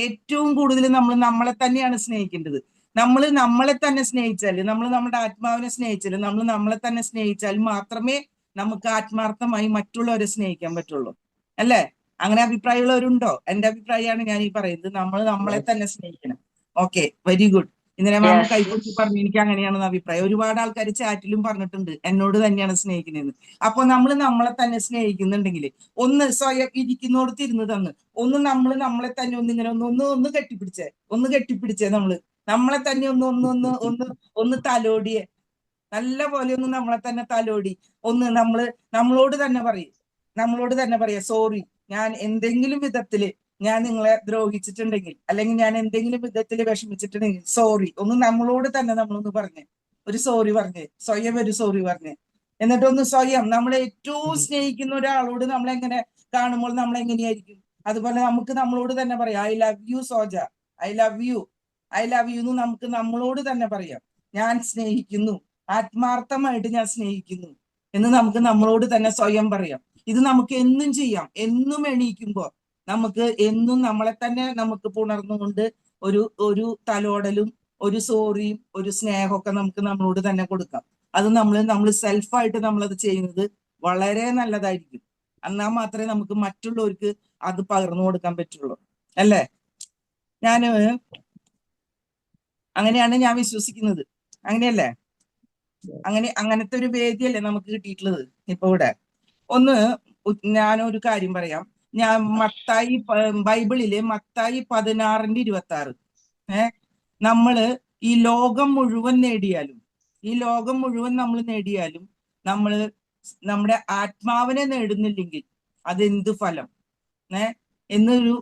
ഏറ്റവും കൂടുതൽ നമ്മൾ നമ്മളെ തന്നെയാണ് സ്നേഹിക്കേണ്ടത്. നമ്മൾ നമ്മളെ തന്നെ സ്നേഹിച്ചാൽ, നമ്മൾ നമ്മുടെ ആത്മാവിനെ സ്നേഹിച്ചാൽ, നമ്മൾ നമ്മളെ തന്നെ സ്നേഹിച്ചാൽ മാത്രമേ നമുക്ക് ആത്മാർത്ഥമായി മറ്റുള്ളവരെ സ്നേഹിക്കാൻ പറ്റുള്ളൂ. അല്ലേ? അങ്ങനെ അഭിപ്രായമുള്ളവരുണ്ടോ? എന്റെ അഭിപ്രായമാണ് ഞാൻ ഈ പറയുന്നത്. നമ്മൾ നമ്മളെ Yes. തന്നെ സ്നേഹിക്കണം. Okay, very good. ഇന്നലെ മാം Yes. കൈകൊട്ടി പറഞ്ഞു എനിക്ക് അങ്ങനെയാണെന്ന് അഭിപ്രായം. ഒരുപാട് ആൾക്കാർ ചാറ്റിലും പറഞ്ഞിട്ടുണ്ട് എന്നോട് തന്നെയാണ് സ്നേഹിക്കുന്നതെന്ന്. അപ്പൊ നമ്മൾ നമ്മളെ തന്നെ സ്നേഹിക്കുന്നുണ്ടെങ്കിൽ ഒന്ന് സ്വയം ഇരിക്കുന്നോടത്ത് ഇരുന്ന് തന്ന് ഒന്ന് നമ്മൾ നമ്മളെ തന്നെ ഒന്ന് ഇങ്ങനെ ഒന്ന് കെട്ടിപ്പിടിച്ചേ നമ്മളെ തന്നെ ഒന്ന് തലോടിയേ, നല്ല പോലെ ഒന്ന് നമ്മളെ തന്നെ തലോടി നമ്മളോട് തന്നെ പറയാ സോറി, ഞാൻ എന്തെങ്കിലും വിധത്തില് ഞാൻ നിങ്ങളെ ദ്രോഹിച്ചിട്ടുണ്ടെങ്കിൽ, അല്ലെങ്കിൽ ഞാൻ എന്തെങ്കിലും വിധത്തിൽ വിഷമിച്ചിട്ടുണ്ടെങ്കിൽ സോറി. ഒന്ന് നമ്മളോട് തന്നെ നമ്മളൊന്ന് പറഞ്ഞേ, ഒരു സോറി പറഞ്ഞേ, സ്വയം ഒരു സോറി പറഞ്ഞേ. എന്നിട്ടൊന്ന് സ്വയം നമ്മളെ ഏറ്റവും സ്നേഹിക്കുന്ന ഒരാളോട് നമ്മളെങ്ങനെ കാണുമ്പോൾ നമ്മൾ എങ്ങനെയായിരിക്കും, അതുപോലെ നമുക്ക് നമ്മളോട് തന്നെ പറയാം I love you Soja, I love you, I love you എന്ന് നമുക്ക് നമ്മളോട് തന്നെ പറയാം. ഞാൻ സ്നേഹിക്കുന്നു, ആത്മാർത്ഥമായിട്ട് ഞാൻ സ്നേഹിക്കുന്നു എന്ന് നമുക്ക് നമ്മളോട് തന്നെ സ്വയം പറയാം. ഇത് നമുക്ക് എന്നും ചെയ്യാം. എന്നും എണീക്കുമ്പോ നമുക്ക് എന്നും നമ്മളെ തന്നെ നമുക്ക് പുണർന്നുകൊണ്ട് ഒരു ഒരു തലോടലും ഒരു സോറിയും ഒരു സ്നേഹമൊക്കെ നമുക്ക് നമ്മളോട് തന്നെ കൊടുക്കാം. അത് നമ്മൾ സെൽഫായിട്ട് നമ്മളത് ചെയ്യുന്നത് വളരെ നല്ലതായിരിക്കും. എന്നാൽ മാത്രമേ നമുക്ക് മറ്റുള്ളവർക്ക് അത് പകർന്നു കൊടുക്കാൻ പറ്റുള്ളൂ. അല്ലേ? അങ്ങനെയാണ് ഞാൻ വിശ്വസിക്കുന്നത്. അങ്ങനെയല്ലേ? അങ്ങനത്തെ ഒരു വേദിയല്ലേ നമുക്ക് കിട്ടിയിട്ടുള്ളത് ഇപ്പൊ ഇവിടെ. ഒന്ന് ഞാനൊരു കാര്യം പറയാം. ഞാൻ ബൈബിളിലെ മത്തായി 16:26 നമ്മള് ഈ ലോകം മുഴുവൻ നമ്മൾ നേടിയാലും നമ്മള് നമ്മുടെ ആത്മാവിനെ നേടുന്നില്ലെങ്കിൽ അതെന്ത് ഫലം എന്നൊരു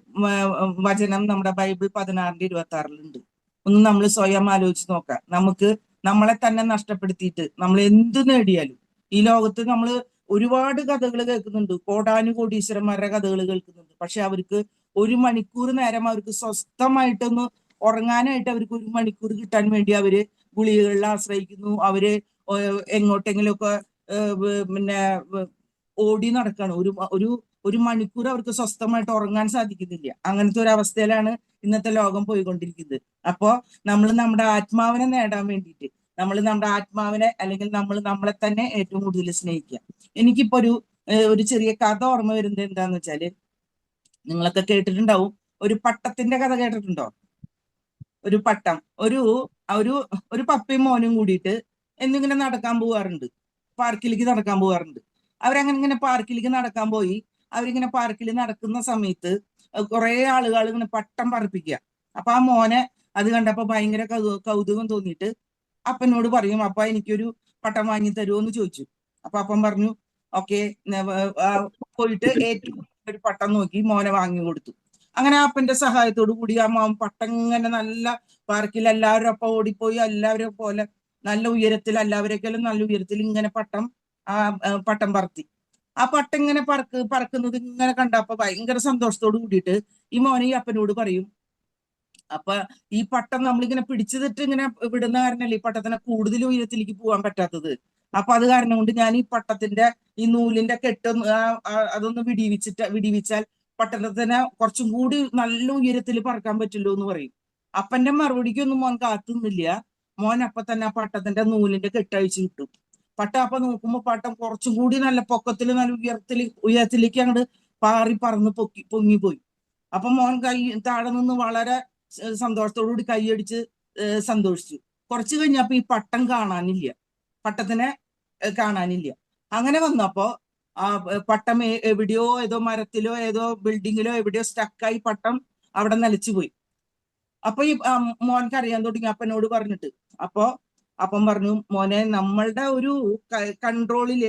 വചനം നമ്മുടെ ബൈബിൾ 16:26 ഒന്ന് നമ്മൾ സ്വയം ആലോചിച്ച് നോക്കാം. നമുക്ക് നമ്മളെ തന്നെ നഷ്ടപ്പെടുത്തിയിട്ട് നമ്മൾ എന്ത് നേടിയാലും, ഈ ലോകത്ത് നമ്മൾ ഒരുപാട് കഥകൾ കേൾക്കുന്നുണ്ട്, കോടാനുകോടീശ്വരന്മാരുടെ കഥകൾ കേൾക്കുന്നുണ്ട്. പക്ഷെ അവർക്ക് ഒരു മണിക്കൂർ നേരം അവർക്ക് സ്വസ്ഥമായിട്ടൊന്ന് ഉറങ്ങാനായിട്ട് അവർക്ക് ഒരു മണിക്കൂർ കിട്ടാൻ വേണ്ടി അവര് ഗുളികകളിൽ ആശ്രയിക്കുന്നു. അവര് എങ്ങോട്ടെങ്കിലുമൊക്കെ പിന്നെ ഓടി നടക്കണം. ഒരു മണിക്കൂർ അവർക്ക് സ്വസ്ഥമായിട്ട് ഉറങ്ങാൻ സാധിക്കുന്നില്ല. അങ്ങനത്തെ ഒരു അവസ്ഥയിലാണ് ഇന്നത്തെ ലോകം പോയിക്കൊണ്ടിരിക്കുന്നത്. അപ്പോ നമ്മൾ നമ്മുടെ ആത്മാവിനെ നേടാൻ വേണ്ടിയിട്ട് നമ്മൾ നമ്മുടെ ആത്മാവിനെ, അല്ലെങ്കിൽ നമ്മൾ നമ്മളെ തന്നെ ഏറ്റവും കൂടുതൽ സ്നേഹിക്കുക. എനിക്കിപ്പോ ഒരു ചെറിയ കഥ ഓർമ്മ വരുന്നത് എന്താന്ന് വെച്ചാല്, നിങ്ങളൊക്കെ കേട്ടിട്ടുണ്ടാവും, ഒരു പട്ടത്തിന്റെ കഥ കേട്ടിട്ടുണ്ടോ? ഒരു പട്ടം ഒരു ഒരു ഒരു പപ്പയും മോനും കൂടിയിട്ട് എന്നിങ്ങനെ നടക്കാൻ പോവാറുണ്ട്, പാർക്കിലേക്ക് നടക്കാൻ പോവാറുണ്ട്. അവരങ്ങനെ ഇങ്ങനെ പാർക്കിലേക്ക് നടക്കാൻ പോയി. അവരിങ്ങനെ പാർക്കിൽ നടക്കുന്ന സമയത്ത് കുറെ ആളുകൾ ഇങ്ങനെ പട്ടം പറപ്പിക്കുക. അപ്പൊ ആ മോനെ അത് കണ്ടപ്പോ ഭയങ്കര കൗതുകം തോന്നിയിട്ട് അപ്പനോട് പറയും, അപ്പ എനിക്കൊരു പട്ടം വാങ്ങി തരുമോ എന്ന് ചോദിച്ചു. അപ്പൊ അപ്പൻ പറഞ്ഞു ഓക്കെ, പോയിട്ട് ഏറ്റവും ഒരു പട്ടം നോക്കി മോനെ വാങ്ങി കൊടുത്തു. അങ്ങനെ അപ്പന്റെ സഹായത്തോടു കൂടി ആ മോൻ പട്ടം ഇങ്ങനെ നല്ല പാർക്കിൽ എല്ലാവരും ഒപ്പം ഓടിപ്പോയി, എല്ലാവരും പോലെ നല്ല ഉയരത്തിൽ, എല്ലാവരെക്കാളും നല്ല ഉയരത്തിൽ ഇങ്ങനെ പട്ടം പറത്തി. ആ പട്ടം ഇങ്ങനെ പറക്കുന്നത് ഇങ്ങനെ കണ്ടപ്പോ ഭയങ്കര സന്തോഷത്തോട് കൂടിയിട്ട് ഈ മോനെ ഈ അപ്പനോട് പറയും, അപ്പൊ ഈ പട്ടം നമ്മളിങ്ങനെ പിടിച്ചിട്ട് ഇങ്ങനെ വിടുന്ന കാരണമല്ലേ ഈ പട്ടത്തിനെ കൂടുതൽ ഉയരത്തിലേക്ക് പോകാൻ പറ്റാത്തത്. അപ്പൊ അത് കാരണം കൊണ്ട് ഞാൻ ഈ പട്ടത്തിന്റെ ഈ നൂലിന്റെ കെട്ടൊന്ന് അതൊന്ന് വിടിവിച്ചാൽ പട്ടണത്തിനെ കുറച്ചും കൂടി നല്ല ഉയരത്തിൽ പറക്കാൻ പറ്റുള്ളൂ എന്ന് പറയും. അപ്പന്റെ മറുപടിക്കൊന്നും മോൻ കാത്തുന്നില്ല. മോൻ അപ്പൊ തന്നെ ആ പട്ടത്തിന്റെ നൂലിന്റെ കെട്ടഴിച്ച് കിട്ടും. അപ്പൊ നോക്കുമ്പോ പട്ടം കുറച്ചും കൂടി നല്ല പൊക്കത്തിൽ നല്ല ഉയരത്തിലേക്ക് അങ്ങോട്ട് പറന്ന് പൊങ്ങിപ്പോയി. അപ്പൊ മോൻ താഴെ നിന്ന് വളരെ സന്തോഷത്തോടു കൂടി കൈയടിച്ച് സന്തോഷിച്ചു. കുറച്ചു കഴിഞ്ഞപ്പോ ഈ പട്ടത്തിനെ കാണാനില്ല. അങ്ങനെ വന്നപ്പോ ആ പട്ടം എവിടെയോ ഏതോ മരത്തിലോ ഏതോ ബിൽഡിങ്ങിലോ എവിടെയോ സ്റ്റക്കായി പട്ടം അവിടെ നിലച്ചുപോയി. അപ്പൊ ഈ മോൻക്ക് അറിയാൻ തുടങ്ങി അപ്പനോട് പറഞ്ഞിട്ട്. അപ്പം പറഞ്ഞു, മോനെ നമ്മളുടെ ഒരു കൺട്രോളില്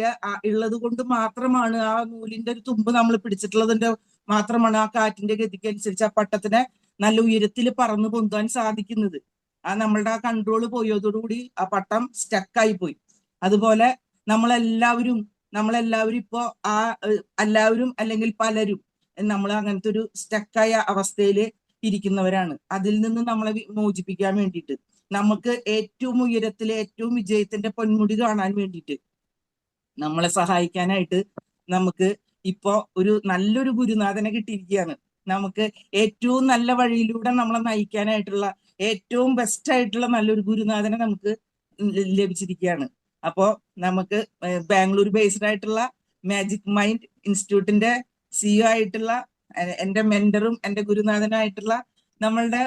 ഉള്ളത് കൊണ്ട് മാത്രമാണ് ആ നൂലിന്റെ ഒരു തുമ്പ് നമ്മൾ പിടിച്ചിട്ടുള്ളതിന്റെ മാത്രമാണ് ആ കാറ്റിന്റെ ഗതിക്ക് അനുസരിച്ച് ആ പട്ടത്തിനെ നല്ല ഉയരത്തിൽ പറന്നു പൊന്താൻ സാധിക്കുന്നത്. നമ്മളുടെ ആ കൺട്രോൾ പോയതോടുകൂടി ആ പട്ടം സ്റ്റക്കായി പോയി. അതുപോലെ നമ്മളെല്ലാവരും ഇപ്പോ എല്ലാവരും അല്ലെങ്കിൽ പലരും നമ്മൾ അങ്ങനത്തെ ഒരു സ്റ്റക്കായ അവസ്ഥയില് ഇരിക്കുന്നവരാണ്. അതിൽ നിന്ന് നമ്മളെ മോചിപ്പിക്കാൻ വേണ്ടിയിട്ട്, നമുക്ക് ഏറ്റവും ഉയരത്തിലെ ഏറ്റവും വിജയത്തിന്റെ പൊന്മുടി കാണാൻ വേണ്ടിയിട്ട് നമ്മളെ സഹായിക്കാനായിട്ട് നമുക്ക് ഇപ്പോ നല്ലൊരു ഗുരുനാഥനെ കിട്ടിയിരിക്കുകയാണ്. നമുക്ക് ഏറ്റവും നല്ല വഴിയിലൂടെ നമ്മളെ നയിക്കാനായിട്ടുള്ള ഏറ്റവും ബെസ്റ്റ് ആയിട്ടുള്ള നല്ലൊരു ഗുരുനാഥനെ നമുക്ക് ലഭിച്ചിരിക്കുകയാണ്. അപ്പോ നമുക്ക് ബാംഗ്ലൂർ ബേസ്ഡ് ആയിട്ടുള്ള മാജിക് മൈൻഡ് ഇൻസ്റ്റിറ്റ്യൂട്ടിന്റെ സിഇഒ ആയിട്ടുള്ള എന്റെ മെന്ററും എന്റെ ഗുരുനാഥനായിട്ടുള്ള നമ്മളുടെ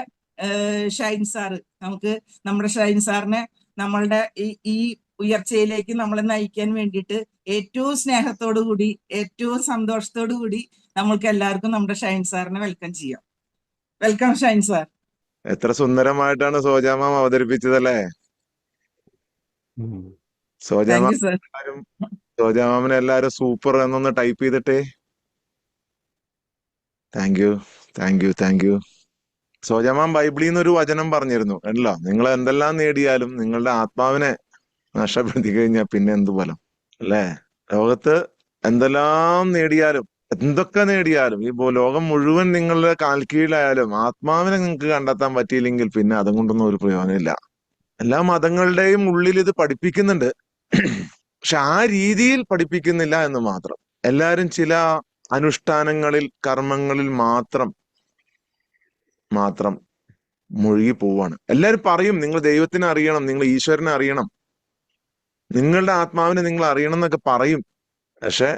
ഷൈൻ സാറ്, നമുക്ക് നമ്മുടെ ഷൈൻ സാറിനെ നമ്മളുടെ ഈ ഉയർച്ചയിലേക്ക് നമ്മളെ നയിക്കാൻ വേണ്ടിയിട്ട് ഏറ്റവും സ്നേഹത്തോടു കൂടി ഏറ്റവും സന്തോഷത്തോടു കൂടി നമ്മൾക്ക് എല്ലാവർക്കും നമ്മുടെ ഷൈൻ സാറിനെ വെൽക്കം ചെയ്യാം. Welcome Shine sir. എത്ര സുന്ദരമായിട്ടാണ് സോജാമാം അവതരിപ്പിച്ചതല്ലേ. Thank you sir. സോജാമാമിനെ എല്ലാരും സൂപ്പർ എന്നൊന്ന് ടൈപ്പ് ചെയ്തിട്ടേ. Thank you thank you thank you. സോജാമാം ബൈബിളിൽ നിന്ന് ഒരു വചനം പറഞ്ഞിരുന്നു അല്ലോ, നിങ്ങൾ എന്തെല്ലാം നേടിയാലും നിങ്ങളുടെ ആത്മാവിനെ നഷ്ടപ്പെടുത്തി കഴിഞ്ഞാൽ പിന്നെ എന്ത് ഫലം അല്ലേ. ലോകത്ത് എന്തെല്ലാം നേടിയാലും എന്തൊക്കെ നേടിയാലും ഈ ലോകം മുഴുവൻ നിങ്ങളുടെ കാൽക്കീഴിലായാലും ആത്മാവിനെ നിങ്ങൾക്ക് കണ്ടെത്താൻ പറ്റിയില്ലെങ്കിൽ പിന്നെ അതും കൊണ്ടൊന്നും ഒരു പ്രയോജനമില്ല. എല്ലാ മതങ്ങളുടെയും ഉള്ളിൽ ഇത് പഠിപ്പിക്കുന്നുണ്ട്, പക്ഷെ ആ രീതിയിൽ പഠിപ്പിക്കുന്നില്ല എന്ന് മാത്രം. എല്ലാരും ചില അനുഷ്ഠാനങ്ങളിൽ കർമ്മങ്ങളിൽ മാത്രം മുഴുകി പോവാണ്. എല്ലാരും പറയും നിങ്ങൾ ദൈവത്തിനെ അറിയണം, നിങ്ങൾ ഈശ്വരനെ അറിയണം, നിങ്ങളുടെ ആത്മാവിനെ നിങ്ങൾ അറിയണം എന്നൊക്കെ പറയും. പക്ഷെ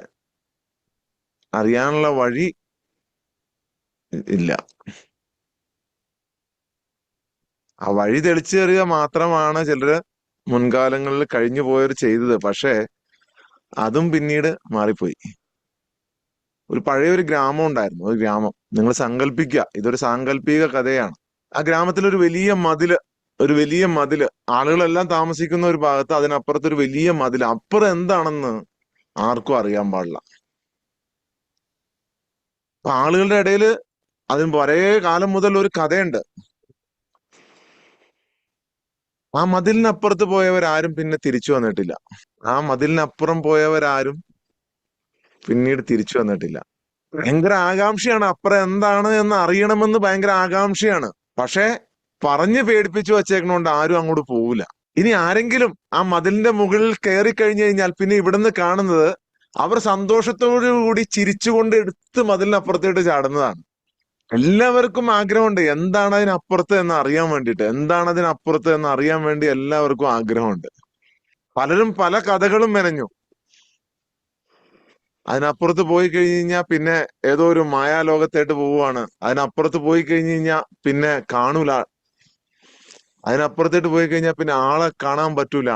അറിയാനുള്ള വഴി ഇല്ല. ആ വഴി തെളിച്ചു തരിക മാത്രമാണ് ചിലര് മുൻകാലങ്ങളിൽ കഴിഞ്ഞു പോയവർ ചെയ്തത്. പക്ഷെ അതും പിന്നീട് മാറിപ്പോയി. ഒരു പഴയ ഒരു ഗ്രാമം ഉണ്ടായിരുന്നു, ഒരു ഗ്രാമം. നിങ്ങൾ സങ്കല്പിക്കുക, ഇതൊരു സാങ്കല്പിക കഥയാണ്. ആ ഗ്രാമത്തിൽ ഒരു വലിയ മതില്, ആളുകളെല്ലാം താമസിക്കുന്ന ഒരു ഭാഗത്ത്, അതിനപ്പുറത്ത് ഒരു വലിയ മതില്. അപ്പുറം എന്താണെന്ന് ആർക്കും അറിയാൻ പാടില്ല. അപ്പൊ ആളുകളുടെ ഇടയിൽ അതിന് പഴയ കാലം മുതൽ ഒരു കഥയുണ്ട്. ആ മതിലിനപ്പുറത്ത് പോയവരാരും പിന്നെ തിരിച്ചു വന്നിട്ടില്ല. ആ മതിലിനപ്പുറം പോയവരാരും പിന്നീട് തിരിച്ചു വന്നിട്ടില്ല. ഭയങ്കര ആകാംക്ഷയാണ്, അപ്പുറം എന്താണ് എന്ന് അറിയണമെന്ന് ഭയങ്കര ആകാംക്ഷയാണ്. പക്ഷെ പറഞ്ഞ് പേടിപ്പിച്ചു വച്ചേക്കണോണ്ട് ആരും അങ്ങോട്ട് പോവില്ല. ഇനി ആരെങ്കിലും ആ മതിലിന്റെ മുകളിൽ കയറി കഴിഞ്ഞു കഴിഞ്ഞാൽ പിന്നെ ഇവിടുന്ന് കാണുന്നത് അവർ സന്തോഷത്തോടു കൂടി ചിരിച്ചുകൊണ്ട് എടുത്ത് മതിലിനപ്പുറത്തേട്ട് ചാടുന്നതാണ്. എല്ലാവർക്കും ആഗ്രഹമുണ്ട് എന്താണ് അതിനപ്പുറത്ത് എന്ന് അറിയാൻ വേണ്ടിയിട്ട്, എന്താണ് അതിനപ്പുറത്ത് എന്ന് അറിയാൻ വേണ്ടി എല്ലാവർക്കും ആഗ്രഹമുണ്ട്. പലരും പല കഥകളും മെനഞ്ഞു. അതിനപ്പുറത്ത് പോയി കഴിഞ്ഞു കഴിഞ്ഞാൽ പിന്നെ ഏതോ ഒരു മായാലോകത്തായിട്ട് പോവുകയാണ്, അതിനപ്പുറത്ത് പോയി കഴിഞ്ഞു കഴിഞ്ഞാൽ പിന്നെ കാണൂല, അതിനപ്പുറത്തേട്ട് പോയി കഴിഞ്ഞാൽ പിന്നെ ആളെ കാണാൻ പറ്റൂല.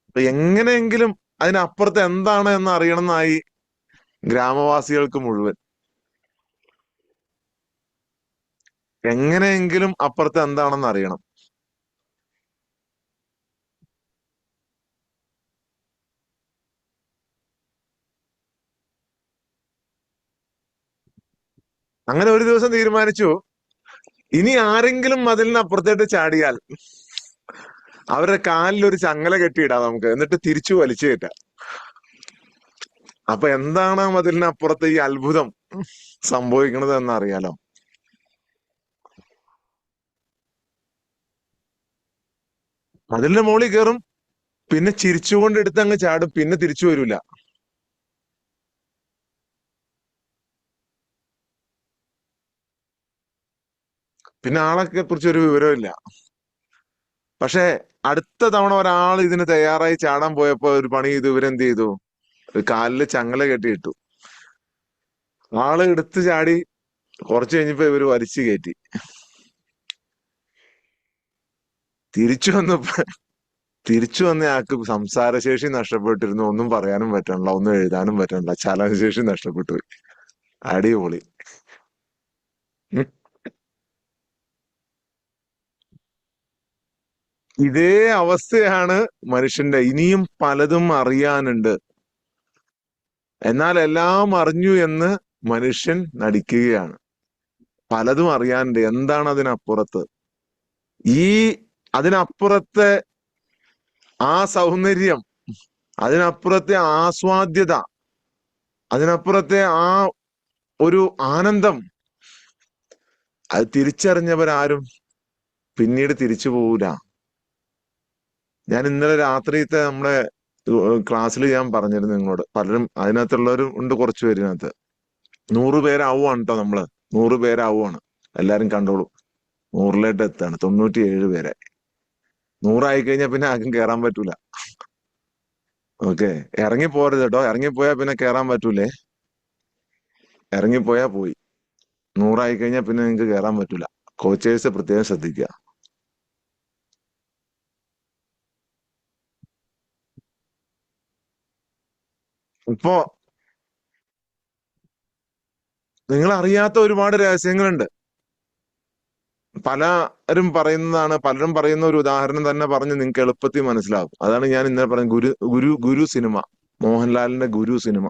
അപ്പൊ എങ്ങനെയെങ്കിലും അതിനപ്പുറത്ത് എന്താണ് എന്ന് അറിയണമെന്നായി ഗ്രാമവാസികൾക്ക് മുഴുവൻ. എങ്ങനെയെങ്കിലും അപ്പുറത്ത് എന്താണെന്ന് അറിയണം. അങ്ങനെ ഒരു ദിവസം തീരുമാനിച്ചു, ഇനി ആരെങ്കിലും മതിലിനപ്പുറത്തേട്ട് ചാടിയാൽ അവരുടെ കാലിൽ ഒരു ചങ്ങല കെട്ടിയിടാം നമുക്ക്, എന്നിട്ട് തിരിച്ചു വലിച്ചു കയറ്റാം. അപ്പൊ എന്താണ് മതിലിനപ്പുറത്ത് ഈ അത്ഭുതം സംഭവിക്കണത് എന്നറിയാലോ. മതിലിന്റെ മുകളിൽ കയറും, പിന്നെ ചിരിച്ചുകൊണ്ട് എടുത്ത് അങ്ങ് ചാടും, പിന്നെ തിരിച്ചു വരൂല. പിന്നെ ആളെ കുറിച്ച് ഒരു വിവരമില്ല. പക്ഷെ അടുത്ത തവണ ഒരാൾ ഇതിന് തയ്യാറായി ചാടാൻ പോയപ്പോ ഒരു പണി ചെയ്തു, ഇവരെന്ത് ചെയ്തു, ഒരു കാലില് ചങ്ങല കെട്ടിയിട്ടു. ആള് എടുത്ത് ചാടി, കുറച്ച് കഴിഞ്ഞപ്പോ ഇവര് വലിച്ചു കയറ്റി. തിരിച്ചു വന്ന ആൾക്ക് സംസാരശേഷി നഷ്ടപ്പെട്ടിരുന്നു, ഒന്നും പറയാനും പറ്റണില്ല, ഒന്നും എഴുതാനും പറ്റണില്ല, ചലനശേഷി നഷ്ടപ്പെട്ടു പോയി. അടിപൊളി. ഇതേ അവസ്ഥയാണ് മനുഷ്യന്റെ. ഇനിയും പലതും അറിയാനുണ്ട്, എന്നാൽ എല്ലാം അറിഞ്ഞു എന്ന് മനുഷ്യൻ നടിക്കുകയാണ്. പലതും അറിയാനുണ്ട്. എന്താണ് അതിനപ്പുറത്ത്? ഈ അതിനപ്പുറത്തെ ആ സൗന്ദര്യം, അതിനപ്പുറത്തെ ആസ്വാദ്യത, അതിനപ്പുറത്തെ ആ ഒരു ആനന്ദം അത് തിരിച്ചറിഞ്ഞവരാരും പിന്നീട് തിരിച്ചു പോകൂല. ഞാൻ ഇന്നലെ രാത്രിയത്തെ നമ്മുടെ ക്ലാസ്സിൽ ഞാൻ പറഞ്ഞിരുന്നു നിങ്ങളോട്. പലരും അതിനകത്തുള്ളവരും ഉണ്ട്, കുറച്ചു പേരിനകത്ത്. 100 പേരാവുകയാണ് കേട്ടോ നമ്മള്. 100 പേരാവുകയാണ്. എല്ലാരും കണ്ടോളൂ. 100ലേക്ക് എത്താണ്. 97 പേരെ. 100 കഴിഞ്ഞാൽ പിന്നെ ആർക്കും കയറാൻ പറ്റൂല. ഓക്കെ, ഇറങ്ങിപ്പോരുത് കേട്ടോ. ഇറങ്ങിപ്പോയാൽ പിന്നെ കയറാൻ പറ്റൂലേ. ഇറങ്ങിപ്പോയാ പോയി. 100 കഴിഞ്ഞാൽ പിന്നെ നിങ്ങൾക്ക് കയറാൻ പറ്റൂല. കോച്ചേഴ്സ് പ്രത്യേകം ശ്രദ്ധിക്കുക. ഇപ്പോ നിങ്ങൾ അറിയാത്ത ഒരുപാട് രഹസ്യങ്ങളുണ്ട്. പലരും പറയുന്നതാണ്. പലരും പറയുന്ന ഒരു ഉദാഹരണം തന്നെ പറഞ്ഞ് നിങ്ങൾക്ക് എളുപ്പത്തിൽ മനസ്സിലാകും. അതാണ് ഞാൻ ഇന്നലെ പറഞ്ഞ ഗുരു സിനിമ. മോഹൻലാലിന്റെ ഗുരു സിനിമ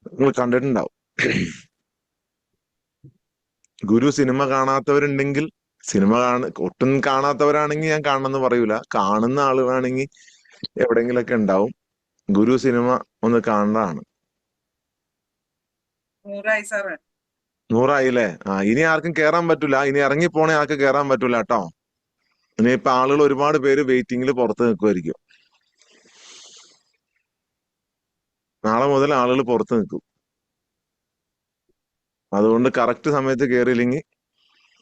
നിങ്ങൾ കണ്ടിട്ടുണ്ടാവും. ഗുരു സിനിമ കാണാത്തവരുണ്ടെങ്കിൽ, ഒട്ടും കാണാത്തവരാണെങ്കിൽ ഞാൻ കാണണമെന്ന് പറയൂല. കാണുന്ന ആളുകളാണെങ്കിൽ എവിടെയെങ്കിലൊക്കെ ഉണ്ടാവും. ഗുരു സിനിമ ഒന്ന് കാണേണ്ടതാണ്. 100 സാറ്. 100 ഇനി ആർക്കും കയറാൻ പറ്റൂല. ഇനി ഇറങ്ങി പോണേ ആൾക്ക് കയറാൻ പറ്റൂല കേട്ടോ. ഇനിയിപ്പൊ ആളുകൾ ഒരുപാട് പേര് വെയിറ്റിംഗിൽ പുറത്ത് നിൽക്കുമായിരിക്കും. നാളെ മുതൽ ആളുകൾ പുറത്ത് നിൽക്കും. അതുകൊണ്ട് കറക്റ്റ് സമയത്ത് കയറിയില്ലെങ്കിൽ,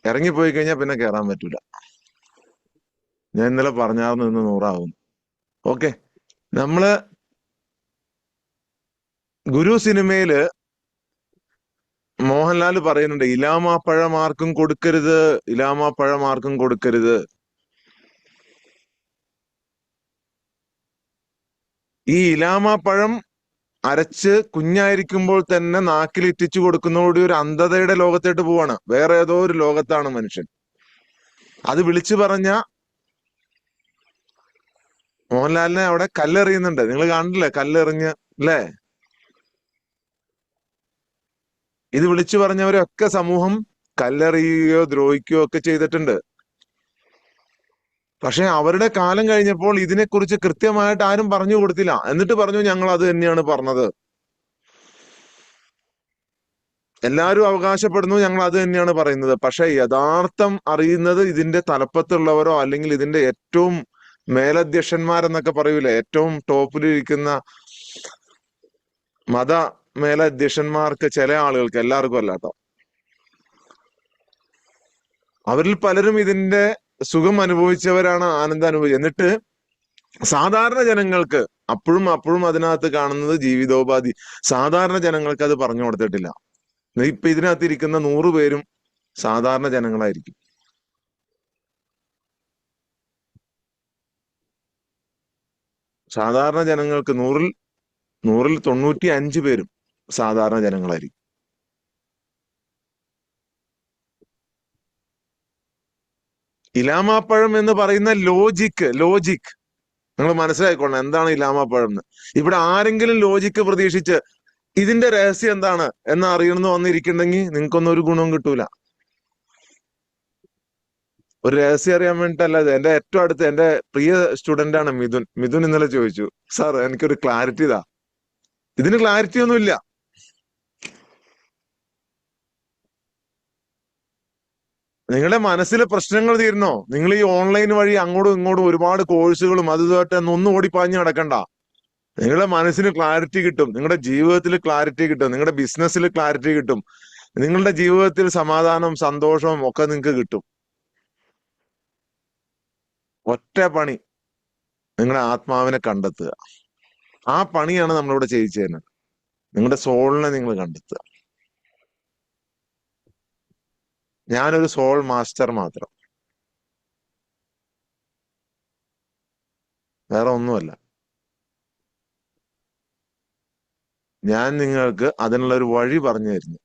ഇറങ്ങിപ്പോയി കഴിഞ്ഞാൽ പിന്നെ കയറാൻ പറ്റൂല. ഞാൻ ഇന്നലെ പറഞ്ഞാർന്നു ഇന്ന് 100 ഓക്കെ. നമ്മള് ഗുരു സിനിമയില് മോഹൻലാൽ പറയുന്നുണ്ട്, ഇലാമാപ്പഴം ആർക്കും കൊടുക്കരുത്, ഇലാമാപ്പഴം ആർക്കും കൊടുക്കരുത്. ഈ ഇലാമാപ്പഴം അരച്ച് കുഞ്ഞായിരിക്കുമ്പോൾ തന്നെ നാക്കിൽ ഇറ്റിച്ചു കൊടുക്കുന്നതോടെ ഒരു അന്ധതയുടെ ലോകത്തേട്ട് പോവാണ്. വേറെ ഏതോ ഒരു ലോകത്താണ് മനുഷ്യൻ. അത് വിളിച്ചു പറഞ്ഞ മോഹൻലാലിനെ അവിടെ കല്ലെറിയുന്നുണ്ട്. നിങ്ങൾ കണ്ടില്ലേ? കല്ലെറിഞ്ഞ് അല്ലേ? ഇത് വിളിച്ചു പറഞ്ഞവരൊക്കെ സമൂഹം കല്ലെറിയുകയോ ദ്രോഹിക്കുകയോ ഒക്കെ ചെയ്തിട്ടുണ്ട്. പക്ഷെ അവരുടെ കാലം കഴിഞ്ഞപ്പോൾ ഇതിനെക്കുറിച്ച് കൃത്യമായിട്ട് ആരും പറഞ്ഞു കൊടുത്തില്ല. എന്നിട്ട് പറഞ്ഞു ഞങ്ങൾ അത് തന്നെയാണ് പറഞ്ഞത്. എല്ലാവരും അവകാശപ്പെടുന്നു ഞങ്ങൾ അത് തന്നെയാണ് പറയുന്നത്. പക്ഷെ യഥാർത്ഥം അറിയുന്നത് ഇതിന്റെ തലപ്പത്തുള്ളവരോ അല്ലെങ്കിൽ ഇതിന്റെ ഏറ്റവും മേലധ്യക്ഷന്മാരെന്നൊക്കെ പറയൂലേ, ഏറ്റവും ടോപ്പിലിരിക്കുന്ന മത മേലധ്യക്ഷന്മാർക്ക്, ചില ആളുകൾക്ക്, എല്ലാവർക്കും അല്ല കേട്ടോ. അവരിൽ പലരും ഇതിന്റെ സുഖം അനുഭവിച്ചവരാണ്, ആനന്ദം അനുഭവിച്ചത്. എന്നിട്ട് സാധാരണ ജനങ്ങൾക്ക് അപ്പോഴും അതിനകത്ത് കാണുന്നത് ജീവിതോപാധി. സാധാരണ ജനങ്ങൾക്ക് അത് പറഞ്ഞു കൊടുത്തിട്ടില്ല. ഇപ്പൊ ഇതിനകത്ത് ഇരിക്കുന്ന 100 പേരും സാധാരണ ജനങ്ങളായിരിക്കും. സാധാരണ ജനങ്ങൾക്ക് 100ൽ 95 പേരും സാധാരണ ജനങ്ങളായിരിക്കും. ഇലാമാപ്പഴം എന്ന് പറയുന്ന ലോജിക് നിങ്ങൾ മനസ്സിലാക്കിക്കോണം എന്താണ് ഇലാമാപ്പഴം എന്ന്. ഇവിടെ ആരെങ്കിലും ലോജിക്ക് പ്രതീക്ഷിച്ച് ഇതിന്റെ രഹസ്യം എന്താണ് എന്ന് അറിയണമെന്ന് വന്നിരിക്കുന്നുണ്ടെങ്കിൽ നിങ്ങൾക്കൊന്നും ഒരു ഗുണവും കിട്ടൂല. ഒരു രഹസ്യം അറിയാൻ വേണ്ടിട്ടല്ല ഇത്. എന്റെ ഏറ്റവും അടുത്ത് എന്റെ പ്രിയ സ്റ്റുഡന്റ് ആണ് മിഥുൻ ഇന്നലെ ചോദിച്ചു, സാർ എനിക്കൊരു ക്ലാരിറ്റി ഇതാ. ഇതിന് ക്ലാരിറ്റി ഒന്നുമില്ല. നിങ്ങളുടെ മനസ്സിലെ പ്രശ്നങ്ങൾ തീരുന്നോ? നിങ്ങൾ ഈ ഓൺലൈൻ വഴി അങ്ങോട്ടും ഇങ്ങോട്ടും ഒരുപാട് കോഴ്സുകളും അതുമായിട്ട് ഒന്നും ഓടിപ്പാഞ്ഞ് നടക്കണ്ട. നിങ്ങളുടെ മനസ്സിന് ക്ലാരിറ്റി കിട്ടും. നിങ്ങളുടെ ജീവിതത്തിൽ ക്ലാരിറ്റി കിട്ടും. നിങ്ങളുടെ ബിസിനസ്സിൽ ക്ലാരിറ്റി കിട്ടും. നിങ്ങളുടെ ജീവിതത്തിൽ സമാധാനവും സന്തോഷവും ഒക്കെ നിങ്ങൾക്ക് കിട്ടും. ഒറ്റ പണി, നിങ്ങളുടെ ആത്മാവിനെ കണ്ടെത്തുക. ആ പണിയാണ് നമ്മളിവിടെ ചെയ്യിച്ചു തരുന്നത്. നിങ്ങളുടെ സോളിനെ നിങ്ങൾ കണ്ടെത്തുക. ഞാനൊരു സോൾ മാസ്റ്റർ മാത്രം, വേറെ ഒന്നുമല്ല. ഞാൻ നിങ്ങൾക്ക് അതിനുള്ള ഒരു വഴി പറഞ്ഞു തരുന്നു.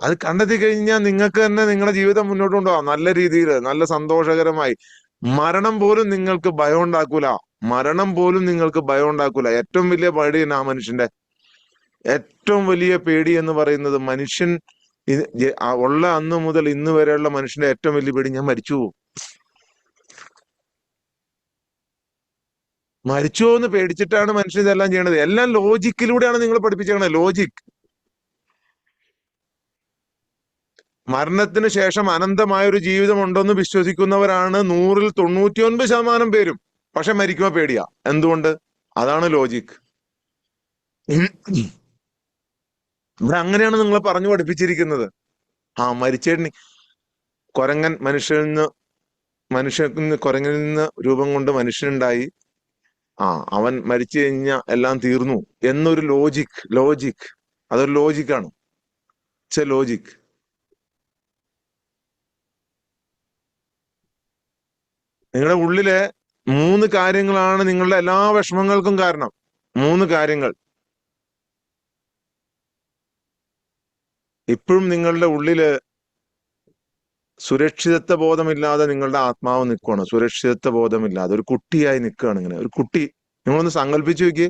അത് കണ്ടെത്തി കഴിഞ്ഞാൽ നിങ്ങൾക്ക് തന്നെ നിങ്ങളുടെ ജീവിതം മുന്നോട്ട് കൊണ്ടുപോകാം നല്ല രീതിയിൽ, നല്ല സന്തോഷകരമായി. മരണം പോലും നിങ്ങൾക്ക് ഭയം ഉണ്ടാക്കൂല. മരണം പോലും നിങ്ങൾക്ക് ഭയം ഉണ്ടാക്കൂല. ഏറ്റവും വലിയ പേടി ആ മനുഷ്യന്റെ ഏറ്റവും വലിയ പേടി എന്ന് പറയുന്നത്, മനുഷ്യൻ ഉള്ള അന്ന് മുതൽ ഇന്ന് വരെയുള്ള മനുഷ്യന്റെ ഏറ്റവും വലിയ പേടി, ഞാൻ മരിച്ചു പോകും. മരിച്ചോ എന്ന് പേടിച്ചിട്ടാണ് മനുഷ്യൻ ഇതെല്ലാം ചെയ്യണത്. എല്ലാം ലോജിക്കിലൂടെയാണ് നിങ്ങൾ പഠിപ്പിച്ചേക്കണത്. ലോജിക്. മരണത്തിന് ശേഷം അനന്തമായ ഒരു ജീവിതം ഉണ്ടെന്ന് വിശ്വസിക്കുന്നവരാണ് 99% പേരും. പക്ഷെ മരിക്കുമ്പോ പേടിയാ. എന്തുകൊണ്ട്? അതാണ് ലോജിക്. ഇവിടെ അങ്ങനെയാണ് നിങ്ങളെ പറഞ്ഞു പഠിപ്പിച്ചിരിക്കുന്നത്. മരിച്ചേണ്ടി കുരങ്ങൻ മനുഷ്യനിൽ നിന്ന് കുരങ്ങിൽ നിന്ന് രൂപം കൊണ്ട് മനുഷ്യനുണ്ടായി. അവൻ മരിച്ചു കഴിഞ്ഞാൽ എല്ലാം തീർന്നു എന്നൊരു ലോജിക് അതൊരു ലോജിക്കാണ്. ലോജിക്. നിങ്ങളുടെ ഉള്ളിലെ 3 കാര്യങ്ങളാണ് നിങ്ങളുടെ എല്ലാ വിഷമങ്ങൾക്കും കാരണം. 3 കാര്യങ്ങൾ. ഇപ്പോഴും നിങ്ങളുടെ ഉള്ളില് സുരക്ഷിതത്വ ബോധമില്ലാതെ നിങ്ങളുടെ ആത്മാവ് നിൽക്കുകയാണ്. സുരക്ഷിതത്വ ബോധമില്ലാതെ ഒരു കുട്ടിയായി നിൽക്കുകയാണ്. ഇങ്ങനെ ഒരു കുട്ടി. നിങ്ങളൊന്ന് സങ്കല്പിച്ചു നോക്കിയേ.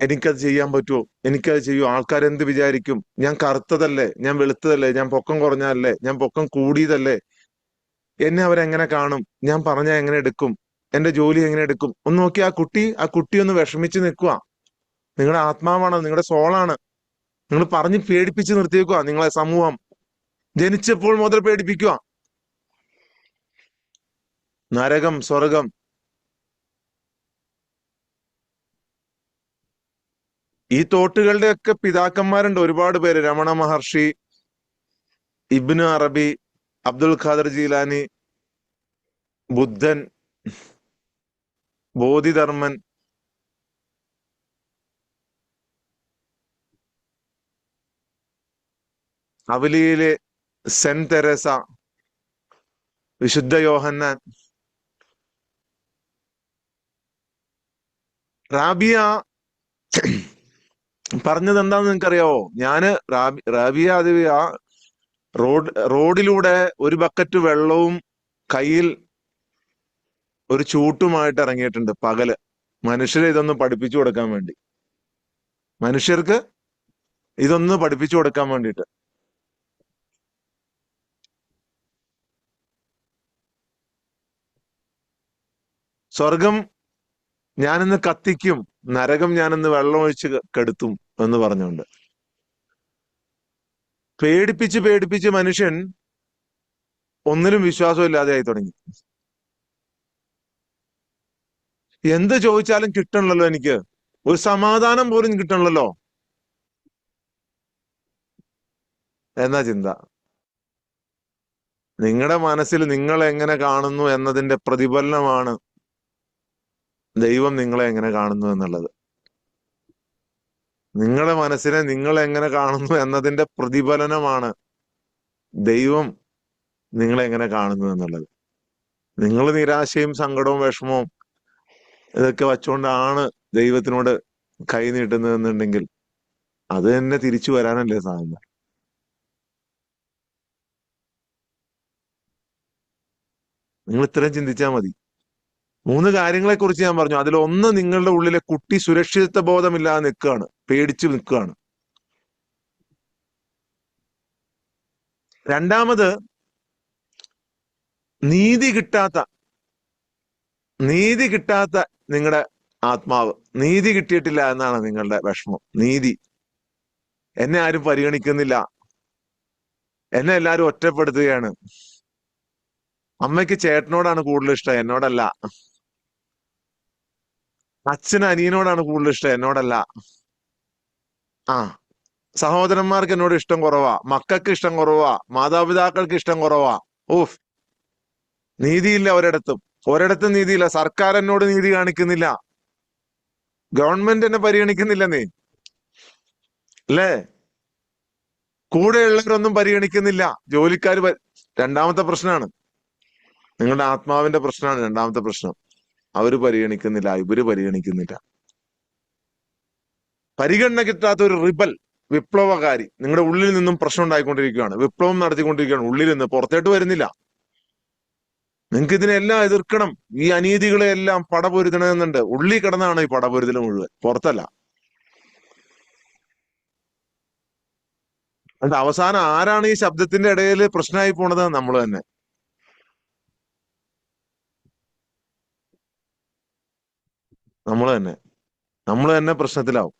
എനിക്കത് ചെയ്യാൻ പറ്റുമോ? എനിക്കത് ചെയ്യുമോ? ആൾക്കാരെന്ത് വിചാരിക്കും? ഞാൻ കറുത്തതല്ലേ? ഞാൻ വെളുത്തതല്ലേ? ഞാൻ പൊക്കം കുറഞ്ഞതല്ലേ? ഞാൻ പൊക്കം കൂടിയതല്ലേ? എന്നെ അവരെങ്ങനെ കാണും? ഞാൻ പറഞ്ഞാൽ എങ്ങനെ എടുക്കും? എന്റെ ജോലി എങ്ങനെ എടുക്കും? ഒന്ന് നോക്കി ആ കുട്ടി ഒന്ന് വിഷമിച്ച് നിൽക്കുക. നിങ്ങളുടെ ആത്മാവാണ്, നിങ്ങളുടെ സോളാണ്. നിങ്ങൾ പറഞ്ഞ് പേടിപ്പിച്ച് നിർത്തിയേക്കുക. നിങ്ങളെ സമൂഹം ജനിച്ചപ്പോൾ മുതൽ പേടിപ്പിക്കുക. നരകം, സ്വർഗം. ഈ തോട്ടുകളുടെ ഒക്കെ പിതാക്കന്മാരുണ്ട് ഒരുപാട് പേര്. രമണ മഹർഷി, ഇബ്നു അറബി, അബ്ദുൽ ഖാദർ ജീലാനി, ബുദ്ധൻ, ബോധിധർമ്മൻ, അവലിയിലെ സെന്റ് തെരേസ, വിശുദ്ധ യോഹന്നാൻ. റാബിയ പറഞ്ഞത് എന്താന്ന് നിങ്ങൾക്കറിയാവോ? റാബിയ അത് റോഡിലൂടെ ഒരു ബക്കറ്റ് വെള്ളവും കയ്യിൽ ഒരു ചൂട്ടുമായിട്ട് ഇറങ്ങിയിട്ടുണ്ട് പകല്. മനുഷ്യരെ ഇതൊന്ന് പഠിപ്പിച്ചു കൊടുക്കാൻ വേണ്ടി. മനുഷ്യർക്ക് ഇതൊന്ന് പഠിപ്പിച്ചു കൊടുക്കാൻ വേണ്ടിയിട്ട്. സ്വർഗം ഞാനിന്ന് കത്തിക്കും, നരകം ഞാനിന്ന് വെള്ളമൊഴിച്ച് കെടുത്തും എന്ന് പറഞ്ഞുകൊണ്ട് പേടിപ്പിച്ച് മനുഷ്യൻ ഒന്നിലും വിശ്വാസമില്ലാതെ ആയി തുടങ്ങി. എന്ത് ചോദിച്ചാലും കിട്ടണല്ലോ, എനിക്ക് ഒരു സമാധാനം പോലും കിട്ടണല്ലോ എന്നാ ചിന്ത. നിങ്ങളുടെ മനസ്സിൽ നിങ്ങൾ എങ്ങനെ കാണുന്നു എന്നതിന്റെ പ്രതിഫലനമാണ് ദൈവം നിങ്ങളെ എങ്ങനെ കാണുന്നു എന്നുള്ളത്. നിങ്ങളുടെ മനസ്സിനെ നിങ്ങൾ എങ്ങനെ കാണുന്നു എന്നതിന്റെ പ്രതിഫലനമാണ് ദൈവം നിങ്ങളെ എങ്ങനെ കാണുന്നു എന്നുള്ളത്. നിങ്ങൾ നിരാശയും സങ്കടവും വിഷമവും ഇതൊക്കെ വച്ചുകൊണ്ടാണ് ദൈവത്തിനോട് കൈ നീട്ടുന്നതെന്നുണ്ടെങ്കിൽ അത് തന്നെ തിരിച്ചു വരാനല്ലേ സാധ്യത. നിങ്ങൾ ഇത്രയും ചിന്തിച്ചാൽ മതി. 3 കാര്യങ്ങളെ കുറിച്ച് ഞാൻ പറഞ്ഞു. അതിലൊന്ന്, നിങ്ങളുടെ ഉള്ളിലെ കുട്ടി സുരക്ഷിതത്വ ബോധമില്ലാതെ നിൽക്കുകയാണ്, പേടിച്ചു നിൽക്കുകയാണ്. രണ്ടാമത്, നീതി കിട്ടാത്ത നിങ്ങളുടെ ആത്മാവ്. നീതി കിട്ടിയിട്ടില്ല എന്നാണ് നിങ്ങളുടെ വിഷമം. നീതി. എന്നെ ആരും പരിഗണിക്കുന്നില്ല, എന്നെ എല്ലാരും ഒറ്റപ്പെടുത്തുകയാണ്. അമ്മയ്ക്ക് ചേട്ടനോടാണ് കൂടുതൽ ഇഷ്ടം, എന്നോടല്ല. അച്ഛന് അനിയനോടാണ് കൂടുതൽ ഇഷ്ടം, എന്നോടല്ല. ആ സഹോദരന്മാർക്ക് എന്നോട് ഇഷ്ടം കുറവാ, മക്കൾക്ക് ഇഷ്ടം കുറവാ, മാതാപിതാക്കൾക്ക് ഇഷ്ടം കുറവാ. ഓഫ്, നീതിയില്ല ഒരിടത്തും നീതിയില്ല. സർക്കാർ എന്നോട് നീതി കാണിക്കുന്നില്ല, ഗവൺമെന്റ് എന്നെ പരിഗണിക്കുന്നില്ല. നീ അല്ലേ? കൂടെയുള്ളവരൊന്നും പരിഗണിക്കുന്നില്ല, ജോലിക്കാർ. രണ്ടാമത്തെ പ്രശ്നമാണ്, നിങ്ങളുടെ ആത്മാവിന്റെ പ്രശ്നമാണ് രണ്ടാമത്തെ പ്രശ്നം. അവര് പരിഗണിക്കുന്നില്ല, ഇവര് പരിഗണിക്കുന്നില്ല. പരിഗണന കിട്ടാത്ത ഒരു വിപ്ലവകാരി നിങ്ങളുടെ ഉള്ളിൽ നിന്നും പ്രശ്നം ഉണ്ടായിക്കൊണ്ടിരിക്കുകയാണ്, വിപ്ലവം നടത്തിക്കൊണ്ടിരിക്കുകയാണ് ഉള്ളിൽ നിന്ന്. പുറത്തേട്ട് വരുന്നില്ല. നിങ്ങൾക്ക് ഇതിനെല്ലാം എതിർക്കണം, ഈ അനീതികളെ എല്ലാം പടപൊരുത്തണമെന്നുണ്ട്. ഉള്ളിൽ കിടന്നാണ് ഈ പടപൊരുതൽ മുഴുവൻ, പുറത്തല്ല. അതുകൊണ്ട് അവസാനം ആരാണ് ഈ ശബ്ദത്തിന്റെ ഇടയിൽ പ്രശ്നമായി പോണത്? നമ്മൾ തന്നെ. നമ്മൾ തന്നെ പ്രശ്നത്തിലാവും.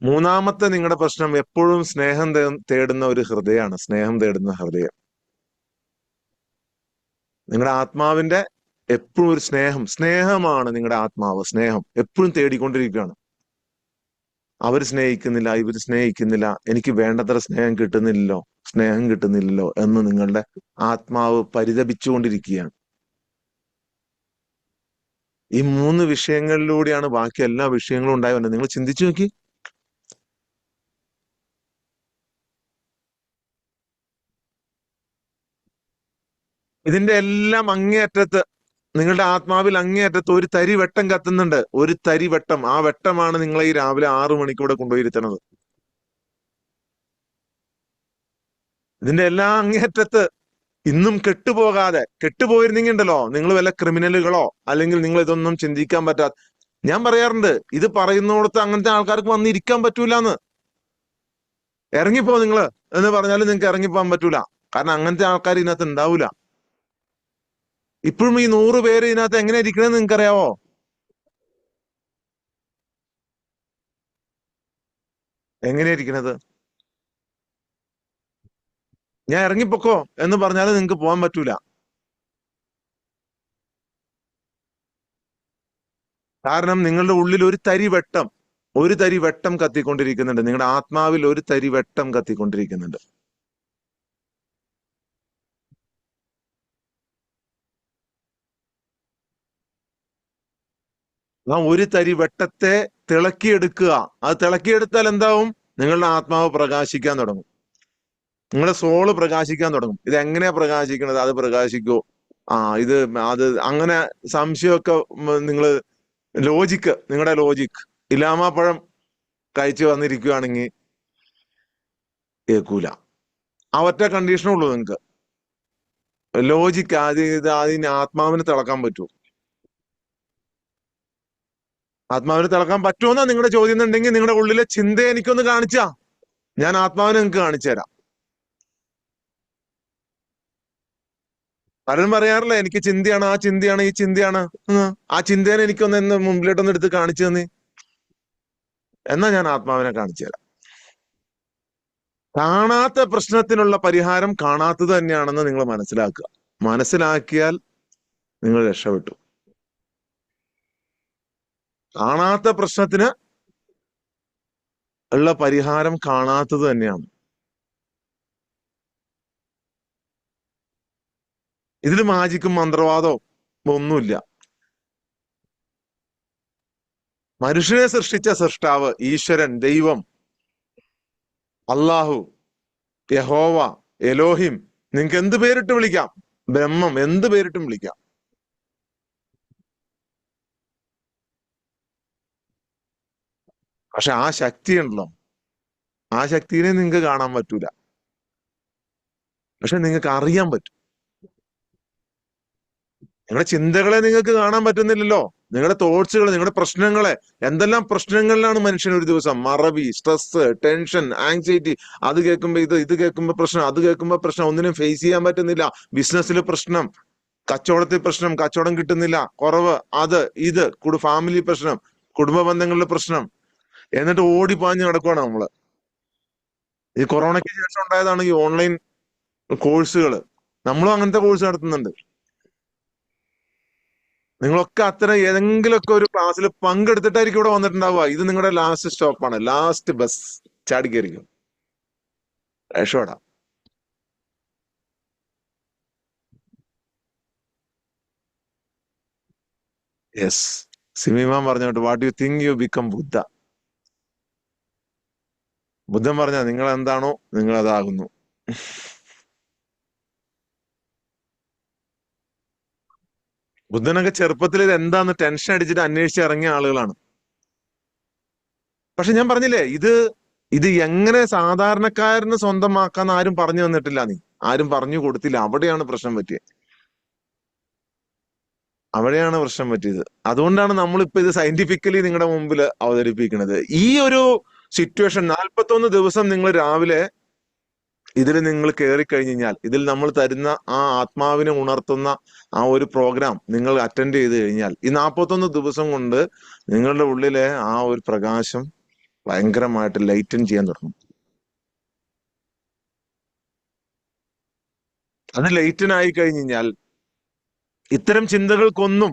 മൂന്നാമത്തെ നിങ്ങളുടെ പ്രശ്നം എപ്പോഴും സ്നേഹം തേടുന്ന ഒരു ഹൃദയമാണ്. സ്നേഹം തേടുന്ന ഹൃദയം. നിങ്ങളുടെ ആത്മാവിന്റെ എപ്പോഴും ഒരു സ്നേഹമാണ് നിങ്ങളുടെ ആത്മാവ്. സ്നേഹം എപ്പോഴും തേടിക്കൊണ്ടിരിക്കുകയാണ്. അവർ സ്നേഹിക്കുന്നില്ല, ഇവർ സ്നേഹിക്കുന്നില്ല, എനിക്ക് വേണ്ടത്ര സ്നേഹം കിട്ടുന്നില്ലല്ലോ എന്ന് നിങ്ങളുടെ ആത്മാവ് പരിതപിച്ചുകൊണ്ടിരിക്കുകയാണ്. ഈ 3 വിഷയങ്ങളിലൂടെയാണ് ബാക്കി എല്ലാ വിഷയങ്ങളും ഉണ്ടായി വന്നത്. നിങ്ങൾ ചിന്തിച്ചു നോക്കി. ഇതിന്റെ എല്ലാം അങ്ങേയറ്റത്ത്, നിങ്ങളുടെ ആത്മാവിൽ അങ്ങേയറ്റത്ത് ഒരു തരി വെട്ടം കത്തുന്നുണ്ട്. ഒരു തരി വെട്ടം. ആ വെട്ടമാണ് നിങ്ങളെ ഈ രാവിലെ 6 മണിക്കൂടെ കൊണ്ടുപോയിരുത്തണത്. ഇതിന്റെ എല്ലാം അങ്ങേയറ്റത്ത് ഇന്നും കെട്ടുപോയിരുന്നെങ്കിൽ ഉണ്ടല്ലോ, നിങ്ങൾ വല്ല ക്രിമിനലുകളോ അല്ലെങ്കിൽ നിങ്ങൾ ഇതൊന്നും ചിന്തിക്കാൻ പറ്റാത്ത. ഞാൻ പറയാറുണ്ട്, ഇത് പറയുന്നിടത്ത് അങ്ങനത്തെ ആൾക്കാർക്ക് വന്നിരിക്കാൻ പറ്റൂലെന്ന്. ഇറങ്ങിപ്പോ നിങ്ങള് എന്ന് പറഞ്ഞാലും നിങ്ങൾക്ക് ഇറങ്ങിപ്പോകാൻ പറ്റൂല. കാരണം അങ്ങനത്തെ ആൾക്കാർ ഇതിനകത്ത് ഉണ്ടാവൂല. ഇപ്പോഴും ഈ 100 പേര് ഇതിനകത്ത് എങ്ങനെ ഇരിക്കണമെന്ന് നിങ്ങൾക്കറിയാവോ? എങ്ങനെയാ ഇരിക്കണത്? ഞാൻ ഇറങ്ങിപ്പോക്കോ എന്ന് പറഞ്ഞാലും നിങ്ങൾക്ക് പോകാൻ പറ്റൂല. കാരണം നിങ്ങളുടെ ഉള്ളിൽ ഒരു തരി വെട്ടം കത്തിക്കൊണ്ടിരിക്കുന്നുണ്ട്. നിങ്ങളുടെ ആത്മാവിൽ ഒരു തരി വെട്ടം കത്തിക്കൊണ്ടിരിക്കുന്നുണ്ട്. ആ ഒരു തരി വെട്ടത്തെ തിളക്കിയെടുക്കുക. അത് തിളക്കിയെടുത്താൽ എന്താവും? നിങ്ങളുടെ ആത്മാവ് പ്രകാശിക്കാൻ തുടങ്ങും. നിങ്ങളുടെ സോള് പ്രകാശിക്കാൻ തുടങ്ങും. ഇത് എങ്ങനെയാ പ്രകാശിക്കണത്? അത് പ്രകാശിക്കോ? അത് അങ്ങനെ സംശയമൊക്കെ നിങ്ങള് നിങ്ങളുടെ ലോജിക് ഇലാമാപ്പഴം കഴിച്ചു വന്നിരിക്കുകയാണെങ്കിൽ കേൾക്കൂല. ആ ഒറ്റ കണ്ടീഷനേ ഉള്ളൂ നിങ്ങക്ക്. ലോജിക്ക് അതിന് ആത്മാവിന് തിളക്കാൻ പറ്റൂ. ആത്മാവിന് തിളക്കാൻ പറ്റുമെന്നാ നിങ്ങളുടെ ചോദ്യം എന്നുണ്ടെങ്കിൽ നിങ്ങളുടെ ഉള്ളിലെ ചിന്ത എനിക്കൊന്ന് കാണിച്ചാ ഞാൻ ആത്മാവിനെ നിങ്ങൾക്ക് കാണിച്ചു തരാം. പലരും പറയാറില്ല, എനിക്ക് ചിന്തയാണ്, ആ ചിന്തയാണ്, ഈ ചിന്തയാണ്. ആ ചിന്തേനെ എനിക്കൊന്ന് മുമ്പിലോട്ടൊന്ന് എടുത്ത് കാണിച്ചു തന്നെ. എന്നാ ഞാൻ ആത്മാവിനെ കാണിച്ചു തരാം. കാണാത്ത പ്രശ്നത്തിനുള്ള പരിഹാരം കാണാത്തത് തന്നെയാണെന്ന് നിങ്ങൾ മനസ്സിലാക്കുക. മനസ്സിലാക്കിയാൽ നിങ്ങൾ രക്ഷപ്പെട്ടു. കാണാത്ത പ്രശ്നത്തിന് ഉള്ള പരിഹാരം കാണാത്തത് തന്നെയാണ്. ഇതിൽ മാജിക്കും മന്ത്രവാദവും ഒന്നുമില്ല. മനുഷ്യനെ സൃഷ്ടിച്ച സൃഷ്ടാവ്, ഈശ്വരൻ, ദൈവം, അള്ളാഹു, യഹോവ, എലോഹിം, നിങ്ങൾക്ക് എന്ത് പേരിട്ട് വിളിക്കാം, ബ്രഹ്മം, എന്ത് പേരിട്ടും വിളിക്കാം. പക്ഷെ ആ ശക്തി ഉണ്ടല്ലോ, ആ ശക്തിനെ നിങ്ങൾക്ക് കാണാൻ പറ്റൂല. പക്ഷെ നിങ്ങൾക്ക് അറിയാൻ പറ്റും. നിങ്ങളുടെ ചിന്തകളെ നിങ്ങൾക്ക് കാണാൻ പറ്റുന്നില്ലല്ലോ. നിങ്ങളുടെ തോട്ട്സുകൾ, നിങ്ങളുടെ പ്രശ്നങ്ങളെ, എന്തെല്ലാം പ്രശ്നങ്ങളിലാണ് മനുഷ്യൻ ഒരു ദിവസം. മറവി, സ്ട്രെസ്, ടെൻഷൻ, ആങ്സൈറ്റി, അത് കേൾക്കുമ്പോ ഇത് കേൾക്കുമ്പോ പ്രശ്നം, അത് കേൾക്കുമ്പോ പ്രശ്നം, ഒന്നിനും ഫേസ് ചെയ്യാൻ പറ്റുന്നില്ല. ബിസിനസ്സിൽ പ്രശ്നം, കച്ചവടത്തിൽ പ്രശ്നം, കച്ചവടം കിട്ടുന്നില്ല, കുറവ്, ഇത് ഫാമിലി പ്രശ്നം, കുടുംബ ബന്ധങ്ങളിലെ പ്രശ്നം. എന്നിട്ട് ഓടിപ്പാഞ്ഞ് നടക്കുവാണ് നമ്മള്. ഈ കൊറോണയ്ക്ക് ശേഷം ഉണ്ടായതാണ് ഈ ഓൺലൈൻ കോഴ്സുകൾ. നമ്മളും അങ്ങനത്തെ കോഴ്സ് നടത്തുന്നുണ്ട്. നിങ്ങളൊക്കെ അത്തരം ഏതെങ്കിലുമൊക്കെ ഒരു ക്ലാസ്സിൽ പങ്കെടുത്തിട്ടായിരിക്കും ഇവിടെ വന്നിട്ടുണ്ടാവുക. ഇത് നിങ്ങളുടെ ലാസ്റ്റ് സ്റ്റോപ്പാണ്, ലാസ്റ്റ് ബസ്. ചാടി കയറിക്കും, രക്ഷപ്പെടാം. യെസ്, സിമിമാൻ പറഞ്ഞോട്ട്, what you think you become Buddha. ബുദ്ധൻ പറഞ്ഞ നിങ്ങൾ എന്താണോ നിങ്ങൾ അതാകുന്നു. ബുദ്ധനൊക്കെ ചെറുപ്പത്തിൽ ഇത് എന്താന്ന് ടെൻഷൻ അടിച്ചിട്ട് അന്വേഷിച്ച് ഇറങ്ങിയ ആളുകളാണ്. പക്ഷെ ഞാൻ പറഞ്ഞില്ലേ, ഇത് എങ്ങനെ സാധാരണക്കാരന് സ്വന്തമാക്കാന്ന് ആരും പറഞ്ഞു തന്നിട്ടില്ല. ആരും പറഞ്ഞു കൊടുത്തില്ല. അവിടെയാണ് പ്രശ്നം പറ്റിയത്. അതുകൊണ്ടാണ് നമ്മളിപ്പോ ഇത് സയന്റിഫിക്കലി നിങ്ങളുടെ മുമ്പിൽ അവതരിപ്പിക്കുന്നത്. ഈ ഒരു സിറ്റുവേഷൻ 41 ദിവസം നിങ്ങൾ രാവിലെ ഇതിൽ നിങ്ങൾ കയറിക്കഴിഞ്ഞ് കഴിഞ്ഞാൽ, ഇതിൽ നമ്മൾ തരുന്ന ആ ആത്മാവിനെ ഉണർത്തുന്ന ആ ഒരു പ്രോഗ്രാം നിങ്ങൾ അറ്റൻഡ് ചെയ്ത് കഴിഞ്ഞാൽ, ഈ 41 ദിവസം കൊണ്ട് നിങ്ങളുടെ ഉള്ളിലെ ആ ഒരു പ്രകാശം ഭയങ്കരമായിട്ട് ലൈറ്റൻ ചെയ്യാൻ തുടങ്ങും. അത് ലൈറ്റൻ ആയി കഴിഞ്ഞ് കഴിഞ്ഞാൽ ഇത്തരം ചിന്തകൾക്കൊന്നും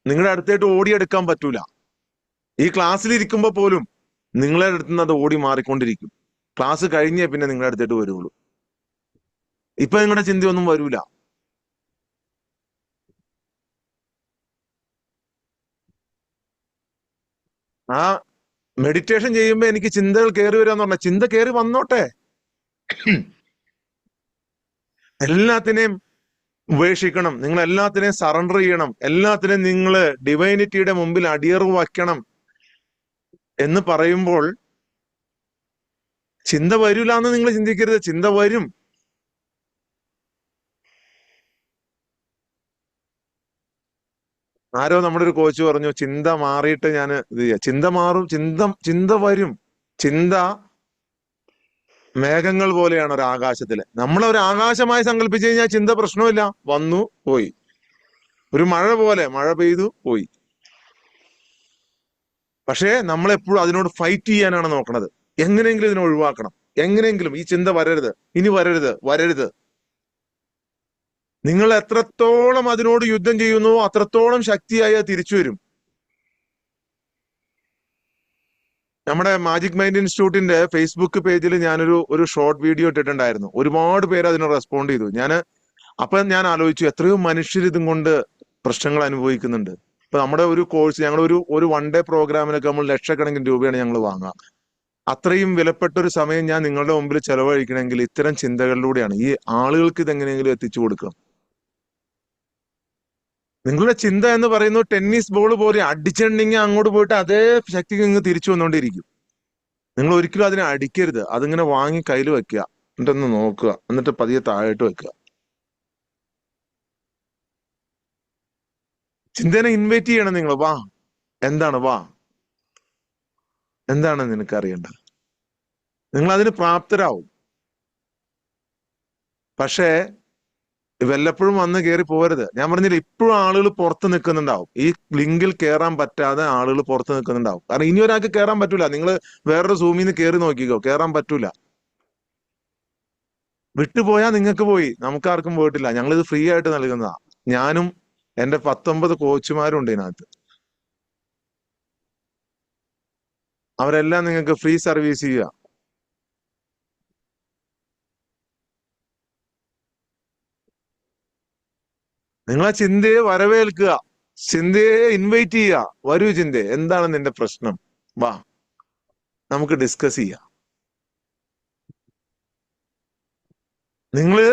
നിങ്ങളുടെ അടുത്തായിട്ട് ഓടിയെടുക്കാൻ പറ്റൂല. ഈ ക്ലാസ്സിൽ ഇരിക്കുമ്പോൾ പോലും നിങ്ങളെ അടുത്തുനിന്ന് അത് ഓടി മാറിക്കൊണ്ടിരിക്കും. ക്ലാസ് കഴിഞ്ഞേ പിന്നെ നിങ്ങളുടെ അടുത്തേട്ട് വരുള്ളൂ. ഇപ്പൊ നിങ്ങളുടെ ചിന്തയൊന്നും വരൂല. ആ മെഡിറ്റേഷൻ ചെയ്യുമ്പോ എനിക്ക് ചിന്തകൾ കയറി വരാന്ന് പറഞ്ഞാൽ ചിന്ത കയറി വന്നോട്ടെ. എല്ലാത്തിനെയും ഉപേക്ഷിക്കണം, നിങ്ങൾ എല്ലാത്തിനെയും സറണ്ടർ ചെയ്യണം, എല്ലാത്തിനെയും നിങ്ങൾ ഡിവൈനിറ്റിയുടെ മുമ്പിൽ അടിയറവ് വയ്ക്കണം എന്ന് പറയുമ്പോൾ ചിന്ത വരൂല എന്ന് നിങ്ങൾ ചിന്തിക്കരുത്. ചിന്ത വരും. ആരോ നമ്മുടെ ഒരു കോച്ച് പറഞ്ഞു, ചിന്ത മാറിയിട്ട് ഞാൻ ഇത് ചെയ്യാം. ചിന്ത മാറും, ചിന്ത വരും. ചിന്ത മേഘങ്ങൾ പോലെയാണ് ഒരു ആകാശത്തില്. നമ്മളൊരു ആകാശമായി സങ്കല്പിച്ചു കഴിഞ്ഞാൽ ചിന്ത പ്രശ്നമില്ല, വന്നു പോയി. ഒരു മഴ പോലെ, മഴ പെയ്തു പോയി. പക്ഷേ നമ്മളെപ്പോഴും അതിനോട് ഫൈറ്റ് ചെയ്യാനാണ് നോക്കണത്. എങ്ങനെയെങ്കിലും ഇതിനെ ഒഴിവാക്കണം, എങ്ങനെയെങ്കിലും ഈ ചിന്ത വരരുത്, ഇനി വരരുത്, വരരുത്. നിങ്ങൾ എത്രത്തോളം അതിനോട് യുദ്ധം ചെയ്യുന്നുവോ അത്രത്തോളം ശക്തിയായി അത് തിരിച്ചു വരും. നമ്മുടെ മാജിക് മൈൻഡ് ഇൻസ്റ്റിറ്റ്യൂട്ടിന്റെ ഫേസ്ബുക്ക് പേജിൽ ഞാനൊരു ഷോർട്ട് വീഡിയോ ഇട്ടിട്ടുണ്ടായിരുന്നു. ഒരുപാട് പേര് അതിന് റെസ്പോണ്ട് ചെയ്തു. അപ്പൊ ഞാൻ ആലോചിച്ചു, എത്രയോ മനുഷ്യർ ഇതും കൊണ്ട് പ്രശ്നങ്ങൾ അനുഭവിക്കുന്നുണ്ട്. ഇപ്പൊ നമ്മുടെ ഒരു കോഴ്സ്, ഞങ്ങൾ ഒരു 1 ഡേ പ്രോഗ്രാമിനൊക്കെ നമ്മൾ ലക്ഷക്കണക്കിന് രൂപയാണ് ഞങ്ങൾ വാങ്ങുക. അത്രയും വിലപ്പെട്ട ഒരു സമയം ഞാൻ നിങ്ങളുടെ മുമ്പിൽ ചെലവഴിക്കണമെങ്കിൽ ഇത്തരം ചിന്തകളിലൂടെയാണ്. ഈ ആളുകൾക്ക് ഇതെങ്ങനെയെങ്കിലും എത്തിച്ചു കൊടുക്കണം. നിങ്ങളുടെ ചിന്ത എന്ന് പറയുന്നത് ടെന്നീസ് ബോൾ പോലെ അടിച്ചിട്ടുണ്ടെങ്കിൽ അങ്ങോട്ട് പോയിട്ട് അതേ ശക്തിക്ക് നിങ്ങൾ തിരിച്ചു വന്നുകൊണ്ടിരിക്കും. നിങ്ങൾ ഒരിക്കലും അതിനെ അടിക്കരുത്. അതിങ്ങനെ വാങ്ങി കയ്യിൽ വെക്കുക, എന്നിട്ടൊന്ന് നോക്കുക, എന്നിട്ട് പതിയെ താഴോട്ട് വെക്കുക. ചിന്തനെ ഇൻവൈറ്റ് ചെയ്യണം നിങ്ങൾ. വാ, എന്താണ്, വാ, എന്താണ് നിനക്ക് അറിയേണ്ടത്? നിങ്ങൾ അതിന് പ്രാപ്തരാവും. പക്ഷേ വല്ലപ്പോഴും വന്ന് കയറി പോകരുത്. ഞാൻ പറഞ്ഞില്ല, ഇപ്പോഴും ആളുകൾ പുറത്ത് നിൽക്കുന്നുണ്ടാവും. ഈ ലിങ്കിൽ കയറാൻ പറ്റാതെ ആളുകൾ പുറത്ത് നിൽക്കുന്നുണ്ടാവും. കാരണം ഇനി ഒരാൾക്ക് കയറാൻ പറ്റൂല. നിങ്ങൾ വേറൊരു സൂമിൽ നിന്ന് കയറി നോക്കിക്കോ, കയറാൻ പറ്റൂല. വിട്ടുപോയാൽ നിങ്ങൾക്ക് പോയി, നമുക്കാർക്കും പോയിട്ടില്ല. ഞങ്ങളിത് ഫ്രീ ആയിട്ട് നൽകുന്നതാ. ഞാനും എന്റെ 19 കോച്ചുമാരും ഉണ്ട് ഇതിനകത്ത്. അവരെല്ലാം നിങ്ങൾക്ക് ഫ്രീ സർവീസ് ചെയ്യുക. നിങ്ങളെ ചിന്തയെ വരവേൽക്കുക, ചിന്തയെ ഇൻവൈറ്റ് ചെയ്യുക. വരൂ ചിന്തയെ, എന്താണ് നിന്റെ പ്രശ്നം? വാ, നമുക്ക് ഡിസ്കസ് ചെയ്യാം. നിങ്ങള്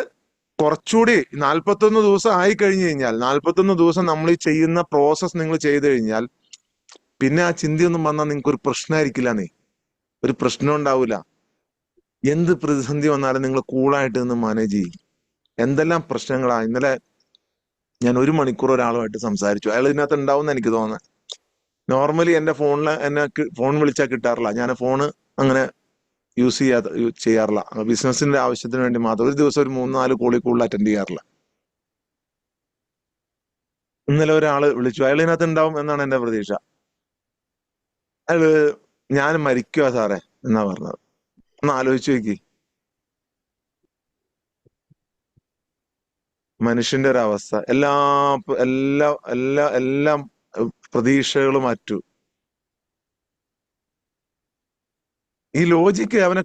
കുറച്ചുകൂടി 41 ദിവസം ആയി കഴിഞ്ഞു കഴിഞ്ഞാൽ, 41 ദിവസം നമ്മൾ ഈ ചെയ്യുന്ന പ്രോസസ് നിങ്ങൾ ചെയ്തു കഴിഞ്ഞാൽ പിന്നെ ആ ചിന്തയൊന്നും വന്നാൽ നിങ്ങൾക്ക് ഒരു പ്രശ്നമായിരിക്കില്ല. ഒരു പ്രശ്നം ഉണ്ടാവില്ല. എന്ത് പ്രതിസന്ധി വന്നാലും നിങ്ങൾ കൂളായിട്ട് നിന്ന് മാനേജ് ചെയ്യും. എന്തെല്ലാം പ്രശ്നങ്ങളാ. ഇന്നലെ ഞാൻ 1 മണിക്കൂർ ഒരാളുമായിട്ട് സംസാരിച്ചു. അയാൾ ഇതിനകത്ത് ഉണ്ടാവുമെന്ന് എനിക്ക് തോന്നുന്നത്. നോർമലി എന്റെ ഫോണിൽ എന്നെ ഫോൺ വിളിച്ചാൽ കിട്ടാറില്ല. ഞാൻ ഫോണ് അങ്ങനെ ചെയ്യാറില്ല. ബിസിനസിന്റെ ആവശ്യത്തിന് വേണ്ടി മാത്രം. ഒരു ദിവസം ഒരു 3-4 കോളിൽ കൂടുതൽ അറ്റൻഡ് ചെയ്യാറില്ല. ഇന്നലെ ഒരാള് വിളിച്ചു. അയാൾ ഇതിനകത്ത് ഉണ്ടാവും എന്നാണ് എന്റെ പ്രതീക്ഷ. അയാള്, ഞാൻ മരിക്കുക സാറേ എന്നാ പറഞ്ഞത്. ഒന്ന് ആലോചിച്ച് നോക്കി. മനുഷ്യന്റെ ഒരു അവസ്ഥ. എല്ലാം പ്രതീക്ഷകളും അറ്റു. ഈ ലോജിക്ക് അവനെ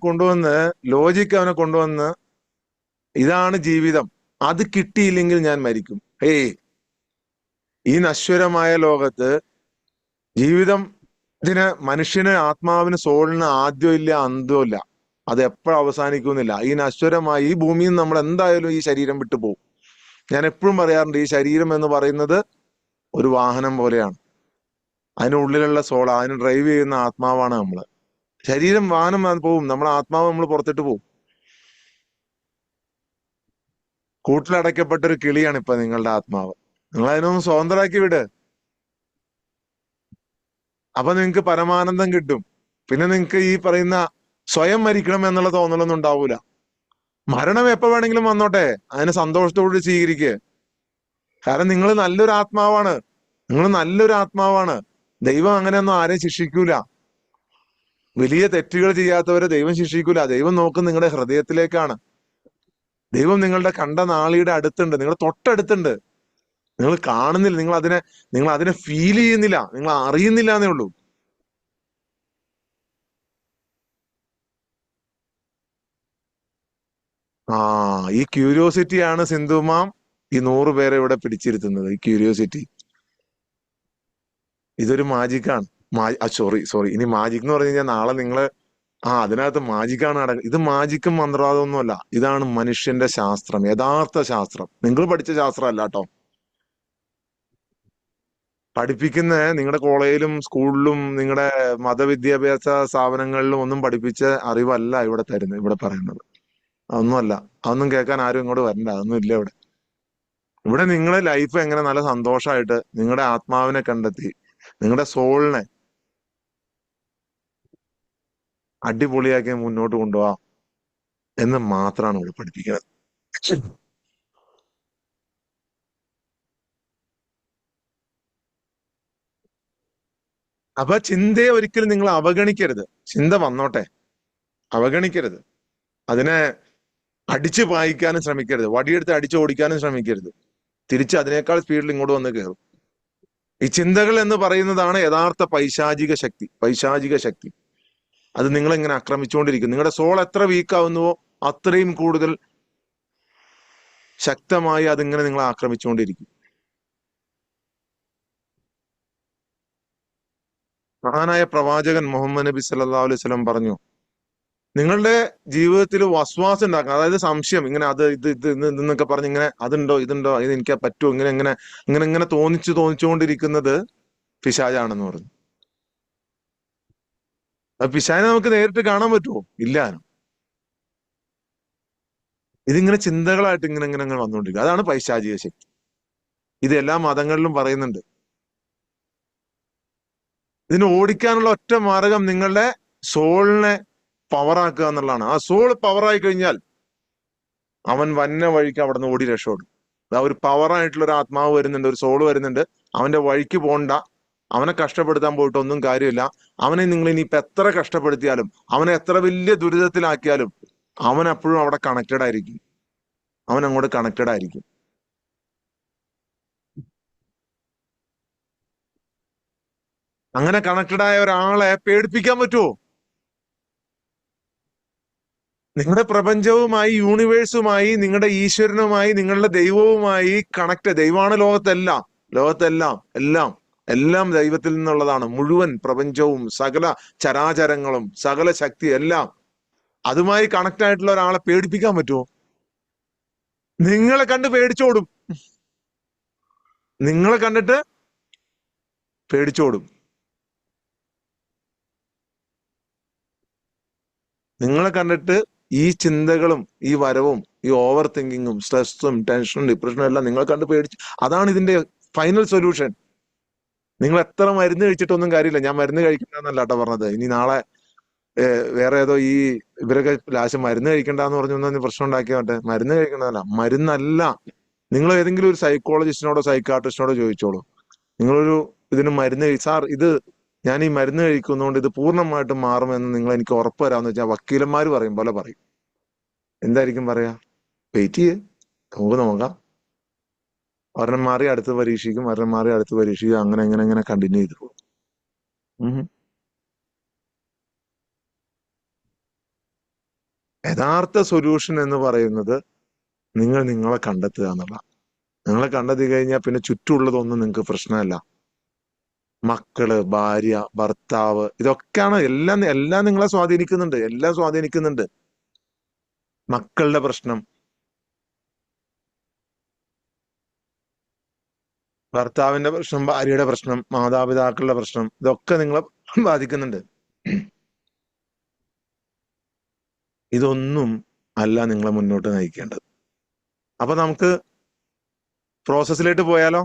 കൊണ്ടുവന്ന് ഇതാണ് ജീവിതം, അത് കിട്ടിയില്ലെങ്കിൽ ഞാൻ മരിക്കും. ഈ നശ്വരമായ ലോകത്ത് ജീവിതത്തിന് മനുഷ്യന്, ആത്മാവിന്, സോളിന് ആദ്യമില്ല, അന്തമില്ല. അത് എപ്പോഴും അവസാനിക്കുന്നില്ല. ഈ നശ്വരമായ ഈ ഭൂമിയിൽ നിന്ന് നമ്മൾ എന്തായാലും ഈ ശരീരം വിട്ടു പോകും. ഞാൻ എപ്പോഴും പറയാറുണ്ട്, ഈ ശരീരം എന്ന് പറയുന്നത് ഒരു വാഹനം പോലെയാണ്. അതിനുള്ളിലുള്ള സോൾ, അതിന് ഡ്രൈവ് ചെയ്യുന്ന ആത്മാവാണ് നമ്മള്. ശരീരം വാഹനം പോവും, നമ്മളെ ആത്മാവ് നമ്മൾ പുറത്തിട്ട് പോവും. കൂട്ടിലടയ്ക്കപ്പെട്ട ഒരു കിളിയാണ് ഇപ്പൊ നിങ്ങളുടെ ആത്മാവ്. നിങ്ങൾ അതിനൊന്ന് സ്വതന്ത്രമാക്കി വിട്. അപ്പൊ നിങ്ങൾക്ക് പരമാനന്ദം കിട്ടും. പിന്നെ നിങ്ങൾക്ക് ഈ പറയുന്ന സ്വയം മരിക്കണം എന്നുള്ള തോന്നലൊന്നും ഉണ്ടാവൂല. മരണം എപ്പോ വേണമെങ്കിലും വന്നോട്ടെ, അതിനെ സന്തോഷത്തോട് സ്വീകരിക്കുക. കാരണം നിങ്ങൾ നല്ലൊരു ആത്മാവാണ്, നിങ്ങൾ നല്ലൊരു ആത്മാവാണ്. ദൈവം അങ്ങനെയൊന്നും ആരെയും ശിക്ഷിക്കൂല. വലിയ തെറ്റുകൾ ചെയ്യാത്തവരെ ദൈവം ശിക്ഷിക്കൂല. ദൈവം നോക്കുന്നത് നിങ്ങളുടെ ഹൃദയത്തിലേക്കാണ്. ദൈവം നിങ്ങളുടെ കണ്ട നാളിയുടെ അടുത്തുണ്ട്, നിങ്ങളുടെ തൊട്ടടുത്തുണ്ട്. നിങ്ങൾ കാണുന്നില്ല, നിങ്ങൾ അതിനെ ഫീൽ ചെയ്യുന്നില്ല, നിങ്ങൾ അറിയുന്നില്ല എന്നേ ഉള്ളൂ. ആ ഈ ക്യൂരിയോസിറ്റിയാണ് സിന്ധുമാം ഈ 100 പേരെ ഇവിടെ പിടിച്ചിരുത്തുന്നത്. ഈ ക്യൂരിയോസിറ്റി ഇതൊരു മാജിക്കാണ്. സോറി, ഇനി മാജിക് എന്ന് പറഞ്ഞു കഴിഞ്ഞാൽ നാളെ നിങ്ങള് അതിനകത്ത് മാജിക്കാണ് നടക്കുന്നത്. ഇത് മാജിക്കും മന്ത്രവാദമൊന്നുമല്ല, ഇതാണ് മനുഷ്യന്റെ ശാസ്ത്രം, യഥാർത്ഥ ശാസ്ത്രം. നിങ്ങൾ പഠിച്ച ശാസ്ത്രം അല്ല കേട്ടോ. പഠിപ്പിക്കുന്ന നിങ്ങളുടെ കോളേജിലും സ്കൂളിലും നിങ്ങളുടെ മതവിദ്യാഭ്യാസ സ്ഥാപനങ്ങളിലും ഒന്നും പഠിപ്പിച്ച അറിവല്ല ഇവിടെ തരുന്നത്, ഇവിടെ പറയുന്നത്. അതൊന്നുമല്ല. അതൊന്നും കേൾക്കാൻ ആരും ഇങ്ങോട്ട് വരണ്ട, അതൊന്നും ഇല്ല ഇവിടെ. ഇവിടെ നിങ്ങളെ ലൈഫ് എങ്ങനെ നല്ല സന്തോഷമായിട്ട് നിങ്ങളുടെ ആത്മാവിനെ കണ്ടെത്തി നിങ്ങളുടെ സോളിനെ അടിപൊളിയാക്കി മുന്നോട്ട് കൊണ്ടുപോവാം എന്ന് മാത്രമാണ് ഇവിടെ പഠിപ്പിക്കുന്നത്. അപ്പൊ ചിന്തയെ ഒരിക്കലും നിങ്ങൾ അവഗണിക്കരുത്. ചിന്ത വന്നോട്ടെ, അവഗണിക്കരുത്. അതിനെ അടിച്ചു പായിക്കാനും ശ്രമിക്കരുത്, വടിയെടുത്ത് അടിച്ചു ഓടിക്കാനും ശ്രമിക്കരുത്. തിരിച്ച് അതിനേക്കാൾ സ്പീഡിൽ ഇങ്ങോട്ട് വന്ന് കയറും. ഈ ചിന്തകൾ എന്ന് പറയുന്നതാണ് യഥാർത്ഥ പൈശാചിക ശക്തി. പൈശാചിക ശക്തി അത് നിങ്ങളെങ്ങനെ ആക്രമിച്ചുകൊണ്ടിരിക്കും. നിങ്ങളുടെ സോൾ എത്ര വീക്കാവുന്നുവോ അത്രയും കൂടുതൽ ശക്തമായി അതിങ്ങനെ നിങ്ങളെ ആക്രമിച്ചുകൊണ്ടിരിക്കും. മഹാനായ പ്രവാചകൻ മുഹമ്മദ് നബി സല്ലല്ലാഹു അലൈഹി വസല്ലം പറഞ്ഞു, നിങ്ങളുടെ ജീവിതത്തിൽ വസ്വാസം ഉണ്ടാക്കണം, അതായത് സംശയം, ഇങ്ങനെ അത് ഇതെന്നൊക്കെ പറഞ്ഞ് ഇങ്ങനെ അതുണ്ടോ ഇതുണ്ടോ ഇത് എനിക്ക് പറ്റുമോ, ഇങ്ങനെ ഇങ്ങനെ ഇങ്ങനെ ഇങ്ങനെ തോന്നിച്ചുകൊണ്ടിരിക്കുന്നത് പിശാചാണെന്ന് പറഞ്ഞു. അത് പിശാചിനെ നമുക്ക് നേരിട്ട് കാണാൻ പറ്റുമോ? ഇല്ല. ഇതിങ്ങനെ ചിന്തകളായിട്ട് ഇങ്ങനെ ഇങ്ങനെ ഇങ്ങനെ വന്നുകൊണ്ടിരിക്കും. അതാണ് പൈശാചിക ശക്തി. ഇത് എല്ലാ മതങ്ങളിലും പറയുന്നുണ്ട്. ഇതിനെ ഓടിക്കാനുള്ള ഒറ്റ മാർഗം നിങ്ങളുടെ സോളിനെ പവറാക്കുക എന്നുള്ളതാണ്. ആ സോൾ പവറായി കഴിഞ്ഞാൽ അവൻ വന്ന വഴിക്ക് അവിടെ നിന്ന് ഓടി രക്ഷപ്പെടും. ഒരു പവറായിട്ടുള്ള ഒരു ആത്മാവ് വരുന്നുണ്ട്, ഒരു സോള് വരുന്നുണ്ട്, അവന്റെ വഴിക്ക് പോണ്ട. അവനെ കഷ്ടപ്പെടുത്താൻ പോയിട്ട് ഒന്നും കാര്യമില്ല. അവനെ നിങ്ങൾ ഇനിയിപ്പോ എത്ര കഷ്ടപ്പെടുത്തിയാലും അവനെ എത്ര വലിയ ദുരിതത്തിലാക്കിയാലും അവൻ അപ്പോഴും അവിടെ കണക്റ്റഡ് ആയിരിക്കും. അവൻ അങ്ങോട്ട് കണക്റ്റഡ് ആയിരിക്കും. അങ്ങനെ കണക്റ്റഡ് ആയ ഒരാളെ പേടിപ്പിക്കാൻ പറ്റുമോ? നിങ്ങളുടെ പ്രപഞ്ചവുമായി, യൂണിവേഴ്സുമായി, നിങ്ങളുടെ ഈശ്വരനുമായി, നിങ്ങളുടെ ദൈവവുമായി കണക്ട്. ദൈവമാണ് ലോകത്തെല്ലാം, ലോകത്തെല്ലാം എല്ലാം എല്ലാം ദൈവത്തിൽ നിന്നുള്ളതാണ്. മുഴുവൻ പ്രപഞ്ചവും സകല ചരാചരങ്ങളും സകല ശക്തി എല്ലാം അതുമായി കണക്ട് ആയിട്ടുള്ള ഒരാളെ പേടിപ്പിക്കാൻ പറ്റുമോ? നിങ്ങളെ കണ്ട് പേടിച്ചോടും. നിങ്ങളെ കണ്ടിട്ട് പേടിച്ചോടും. നിങ്ങളെ കണ്ടിട്ട് ഈ ചിന്തകളും ഈ വരവും ഈ ഓവർ തിങ്കിങ്ങും സ്ട്രെസ്സും ടെൻഷനും ഡിപ്രഷനും എല്ലാം നിങ്ങളെ കണ്ട് പേടിച്ച്, അതാണ് ഇതിന്റെ ഫൈനൽ സൊല്യൂഷൻ. നിങ്ങൾ എത്ര മരുന്ന് കഴിച്ചിട്ടൊന്നും കാര്യമില്ല. ഞാൻ മരുന്ന് കഴിക്കണ്ടെന്നല്ല കേട്ടോ പറഞ്ഞത്. ഇനി നാളെ വേറെ ഏതോ ഈ ഇവരൊക്കെ ലാശം മരുന്ന് കഴിക്കണ്ടെന്ന് പറഞ്ഞു പ്രശ്നം ഉണ്ടാക്കിയാട്ടെ. മരുന്ന് കഴിക്കണ്ടതല്ല, മരുന്നല്ല. നിങ്ങൾ ഏതെങ്കിലും ഒരു സൈക്കോളജിസ്റ്റിനോടോ സൈക്കാട്രിസ്റ്റിനോടോ ചോദിച്ചോളൂ. നിങ്ങളൊരു ഇതിന് മരുന്ന് സാർ ഇത് ഞാൻ ഈ മരുന്ന് കഴിക്കുന്നതുകൊണ്ട് ഇത് പൂർണ്ണമായിട്ടും മാറുമെന്ന് നിങ്ങൾ എനിക്ക് ഉറപ്പ് തരാമെന്ന് വെച്ചാൽ വക്കീലന്മാർ പറയും പോലെ പറയും. എന്തായിരിക്കും പറയാ? വെയിറ്റ് ചെയ്യേ, നമുക്ക് നോക്കാം. ഒരെണ്ണം മാറി അടുത്ത് പരീക്ഷിക്കും, ഒരെണ്ണം മാറി അടുത്ത് പരീക്ഷിക്കും, അങ്ങനെ അങ്ങനെ അങ്ങനെ കണ്ടിന്യൂ ചെയ്തു പോകും. യഥാർത്ഥ സൊല്യൂഷൻ എന്ന് പറയുന്നത് നിങ്ങളെ കണ്ടെത്തുക എന്നുള്ള. നിങ്ങളെ കണ്ടെത്തി കഴിഞ്ഞാൽ പിന്നെ ചുറ്റുമുള്ളതൊന്നും നിങ്ങൾക്ക് പ്രശ്നമല്ല. മക്കള്, ഭാര്യ, ഭർത്താവ്, ഇതൊക്കെയാണ് എല്ലാം നിങ്ങളെ സ്വാധീനിക്കുന്നുണ്ട്. എല്ലാം സ്വാധീനിക്കുന്നുണ്ട്. മക്കളുടെ പ്രശ്നം, ഭർത്താവിന്റെ പ്രശ്നം, ഭാര്യയുടെ പ്രശ്നം, മാതാപിതാക്കളുടെ പ്രശ്നം, ഇതൊക്കെ നിങ്ങളെ ബാധിക്കുന്നുണ്ട്. ഇതൊന്നും അല്ല നിങ്ങളെ മുന്നോട്ട് നയിക്കേണ്ടത്. അപ്പൊ നമുക്ക് പ്രോസസ്സിലേക്ക് പോയാലോ?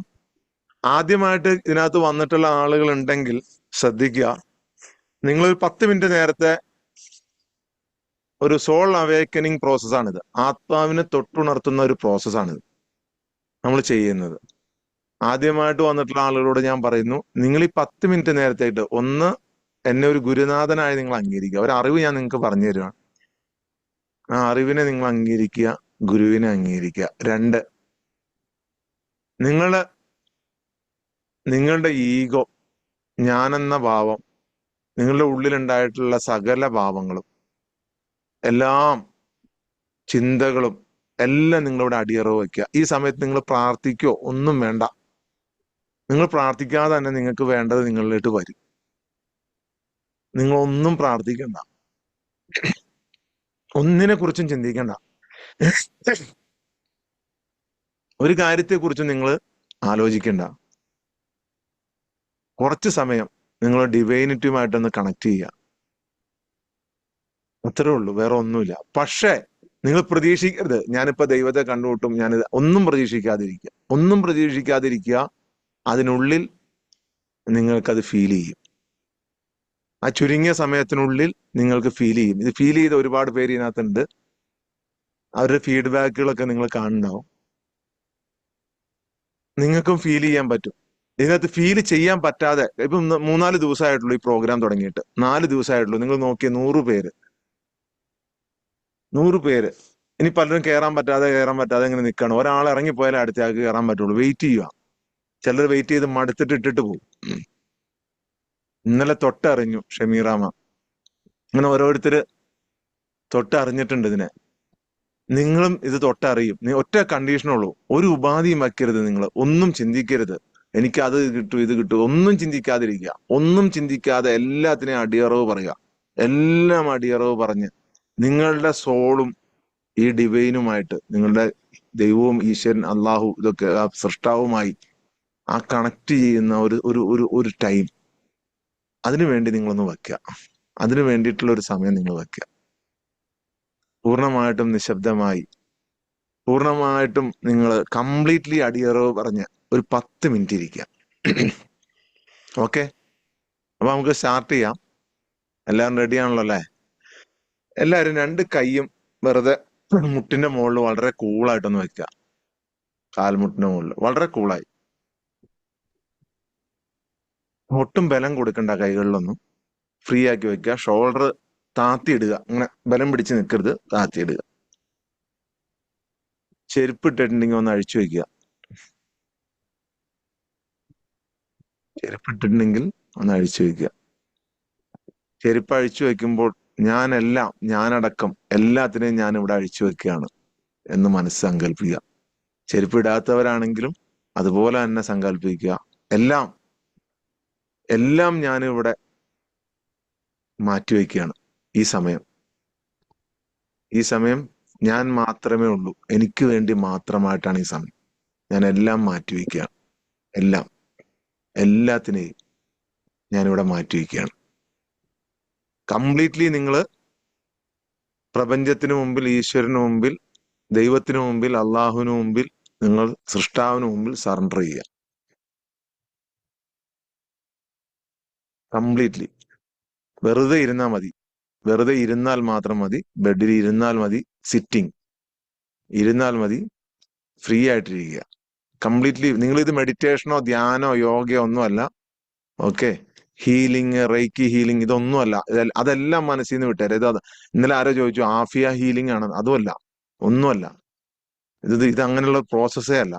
ആദ്യമായിട്ട് ഇതിനകത്ത് വന്നിട്ടുള്ള ആളുകൾ ഉണ്ടെങ്കിൽ ശ്രദ്ധിക്കുക. നിങ്ങൾ ഒരു 10 മിനിറ്റ് നേരത്തെ ഒരു സോൾ അവേക്കനിങ് പ്രോസസ്സാണിത്. ആത്മാവിനെ തൊട്ടുണർത്തുന്ന ഒരു പ്രോസസ്സാണിത് നമ്മൾ ചെയ്യുന്നത്. ആദ്യമായിട്ട് വന്നിട്ടുള്ള ആളുകളോട് ഞാൻ പറയുന്നു, നിങ്ങൾ ഈ 10 മിനിറ്റ് നേരത്തേക്ക് ഒന്ന് എന്നെ ഒരു ഗുരുനാഥനായി നിങ്ങൾ അംഗീകരിക്കുക. ഒരു അറിവ് ഞാൻ നിങ്ങൾക്ക് പറഞ്ഞു തരുവാണ്. ആ അറിവിനെ നിങ്ങൾ അംഗീകരിക്കുക, ഗുരുവിനെ അംഗീകരിക്കുക. 2, നിങ്ങളുടെ ഈഗോ, ഞാനെന്ന ഭാവം, നിങ്ങളുടെ ഉള്ളിലുണ്ടായിട്ടുള്ള സകല ഭാവങ്ങളും എല്ലാം ചിന്തകളും എല്ലാം നിങ്ങളിവിടെ അടിയറവ് വയ്ക്കുക. ഈ സമയത്ത് നിങ്ങൾ പ്രാർത്ഥിക്കോ ഒന്നും വേണ്ട. നിങ്ങൾ പ്രാർത്ഥിക്കാതെ തന്നെ നിങ്ങൾക്ക് വേണ്ടത് നിങ്ങളിലേക്ക് വരും. നിങ്ങൾ ഒന്നും പ്രാർത്ഥിക്കണ്ട, ഒന്നിനെ കുറിച്ചും ചിന്തിക്കണ്ട, ഒരു കാര്യത്തെക്കുറിച്ചും നിങ്ങൾ ആലോചിക്കണ്ട. കുറച്ച് സമയം നിങ്ങൾ ഡിവൈനിറ്റിയുമായിട്ടൊന്ന് കണക്ട് ചെയ്യുക. അത്രേ ഉള്ളൂ, വേറെ ഒന്നുമില്ല. പക്ഷേ നിങ്ങൾ പ്രതീക്ഷിക്കരുത് ഞാനിപ്പോ ദൈവത്തെ കണ്ടുമുട്ടും, ഞാനിത് ഒന്നും പ്രതീക്ഷിക്കാതിരിക്കുക. ഒന്നും പ്രതീക്ഷിക്കാതിരിക്കുക. അതിനുള്ളിൽ നിങ്ങൾക്കത് ഫീൽ ചെയ്യും. ആ ചുരുങ്ങിയ സമയത്തിനുള്ളിൽ നിങ്ങൾക്ക് ഫീൽ ചെയ്യും. ഇത് ഫീൽ ചെയ്ത ഒരുപാട് പേര് ഇതിനകത്തുണ്ട്. അവരുടെ ഫീഡ്ബാക്കുകളൊക്കെ നിങ്ങൾ കാണുന്നുണ്ടാവും. നിങ്ങൾക്കും ഫീൽ ചെയ്യാൻ പറ്റും. ഇതിനകത്ത് ഫീൽ ചെയ്യാൻ പറ്റാതെ ഇപ്പം 3-4 ദിവസമായിട്ടുള്ളൂ ഈ പ്രോഗ്രാം തുടങ്ങിയിട്ട്. 4 ദിവസമായിട്ടുള്ളൂ. നിങ്ങൾ നോക്കിയ 100 പേര് ഇനി പലരും കയറാൻ പറ്റാതെ ഇങ്ങനെ നിൽക്കണം. ഒരാൾ ഇറങ്ങിപ്പോയാലേ അടുത്ത ആൾക്ക് കയറാൻ പറ്റുള്ളൂ. വെയിറ്റ് ചെയ്യുക. ചിലർ വെയിറ്റ് ചെയ്ത് മടുത്തിട്ട് ഇട്ടിട്ട് പോകും. ഇന്നലെ തൊട്ടറിഞ്ഞു ഷമീറാമ, അങ്ങനെ ഓരോരുത്തര് തൊട്ടറിഞ്ഞിട്ടുണ്ട് ഇതിനെ. നിങ്ങളും ഇത് തൊട്ടറിയും. ഒറ്റ കണ്ടീഷനുള്ളൂ, ഒരു ഉപാധിയും വയ്ക്കരുത്. നിങ്ങൾ ഒന്നും ചിന്തിക്കരുത്, എനിക്ക് അത് കിട്ടും ഇത് കിട്ടും, ഒന്നും ചിന്തിക്കാതിരിക്കുക. ഒന്നും ചിന്തിക്കാതെ എല്ലാത്തിനെയും അടിയറവ് പറയുക. എല്ലാം അടിയറവ് പറഞ്ഞ് നിങ്ങളുടെ സോളും ഈ ഡിവൈനുമായിട്ട്, നിങ്ങളുടെ ദൈവവും ഈശ്വരൻ അള്ളാഹു ഇതൊക്കെ ആ സൃഷ്ടാവുമായി ആ കണക്ട് ചെയ്യുന്ന ഒരു ടൈം, അതിനു വേണ്ടി നിങ്ങളൊന്ന് വെക്കുക. അതിനു വേണ്ടിയിട്ടുള്ള ഒരു സമയം നിങ്ങൾ വെക്കുക. പൂർണ്ണമായിട്ടും നിശബ്ദമായി, പൂർണ്ണമായിട്ടും നിങ്ങൾ കംപ്ലീറ്റ്ലി അടിയറവ് പറഞ്ഞ് ഒരു 10 മിനിറ്റ് ഇരിക്കുക. ഓക്കെ, അപ്പൊ നമുക്ക് സ്റ്റാർട്ട് ചെയ്യാം. എല്ലാവരും റെഡി ആണല്ലോ അല്ലേ? എല്ലാവരും 2 കൈയും വെറുതെ മുട്ടിന്റെ മുകളിൽ വളരെ കൂളായിട്ടൊന്ന് വെക്കുക. കാൽമുട്ടിന്റെ മുകളിൽ വളരെ കൂളായി. ഒട്ടും ബലം കൊടുക്കണ്ട കൈകളിലൊന്നും. ഫ്രീ ആക്കി വെക്കുക. ഷോൾഡർ താത്തിയിടുക. അങ്ങനെ ബലം പിടിച്ച് നിൽക്കരുത്, താത്തിയിടുക. ചെരുപ്പ് ഇട്ടിട്ടുണ്ടെങ്കിൽ ഒന്ന് അഴിച്ചു വെക്കുക. ചെരുപ്പ് ഇട്ടിട്ടുണ്ടെങ്കിൽ ഒന്ന് അഴിച്ചു വെക്കുക. ചെരുപ്പ് അഴിച്ചു വെക്കുമ്പോൾ ഞാനടക്കം എല്ലാത്തിനെയും ഞാൻ ഇവിടെ അഴിച്ചു വെക്കുകയാണ് എന്ന് മനസ്സ് സങ്കല്പിക്കുക. ചെരുപ്പ് ഇടാത്തവരാണെങ്കിലും അതുപോലെ തന്നെ സങ്കല്പിക്കുക. എല്ലാം ഞാനിവിടെ മാറ്റിവെക്കുകയാണ്. ഈ സമയം ഞാൻ മാത്രമേ ഉള്ളൂ. എനിക്ക് വേണ്ടി മാത്രമായിട്ടാണ് ഈ സമയം. ഞാൻ എല്ലാം മാറ്റിവെക്കുകയാണ്. എല്ലാത്തിനെയും ഞാനിവിടെ മാറ്റിവെക്കുകയാണ്. കംപ്ലീറ്റ്ലി നിങ്ങൾ പ്രപഞ്ചത്തിന് മുമ്പിൽ, ഈശ്വരന് മുമ്പിൽ, ദൈവത്തിന് മുമ്പിൽ, അള്ളാഹുവിന് മുമ്പിൽ, നിങ്ങൾ സൃഷ്ടാവിന് മുമ്പിൽ സറണ്ടർ ചെയ്യുക. കംപ്ലീറ്റ്ലി. വെറുതെ ഇരുന്നാൽ മതി. വെറുതെ ഇരുന്നാൽ മാത്രം മതി. ബെഡിൽ ഇരുന്നാൽ മതി. സിറ്റിംഗ് ഇരുന്നാൽ മതി. ഫ്രീ ആയിട്ടിരിക്കുക. കംപ്ലീറ്റ്ലി. നിങ്ങൾ ഇത് മെഡിറ്റേഷനോ ധ്യാനോ യോഗയോ ഒന്നുമല്ല. ഓക്കെ, ഹീലിംഗ്, റേക്കി ഹീലിംഗ് ഇതൊന്നുമല്ല. അതെല്ലാം മനസ്സിൽ നിന്ന് വിട്ടേരെ. ഇന്നലെ ആരോ ചോദിച്ചു ആഫിയ ഹീലിംഗ് ആണ്. അതുമല്ല, ഒന്നുമല്ല. ഇത് അങ്ങനെയുള്ള പ്രോസസ്സേ അല്ല.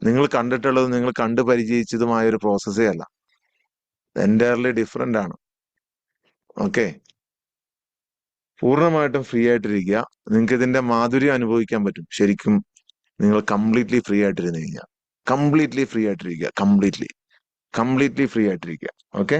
നിങ്ങൾ കണ്ടിട്ടുള്ളത്, നിങ്ങൾ കണ്ടു പരിചയിച്ചതുമായ ഒരു പ്രോസസ്സേ അല്ല. എൻറ്റയർലി ഡിഫറെന്റ് ആണ്. ഓക്കെ, പൂർണ്ണമായിട്ടും ഫ്രീ ആയിട്ടിരിക്കുക. നിങ്ങൾക്ക് ഇതിന്റെ മാധുര്യം അനുഭവിക്കാൻ പറ്റും. ശരിക്കും നിങ്ങൾ കംപ്ലീറ്റ്ലി ഫ്രീ ആയിട്ടിരുന്ന് കഴിഞ്ഞാൽ, കംപ്ലീറ്റ്ലി ഫ്രീ ആയിട്ടിരിക്കുക. കംപ്ലീറ്റ്ലി ഫ്രീ ആയിട്ടിരിക്കുക. ഓക്കെ.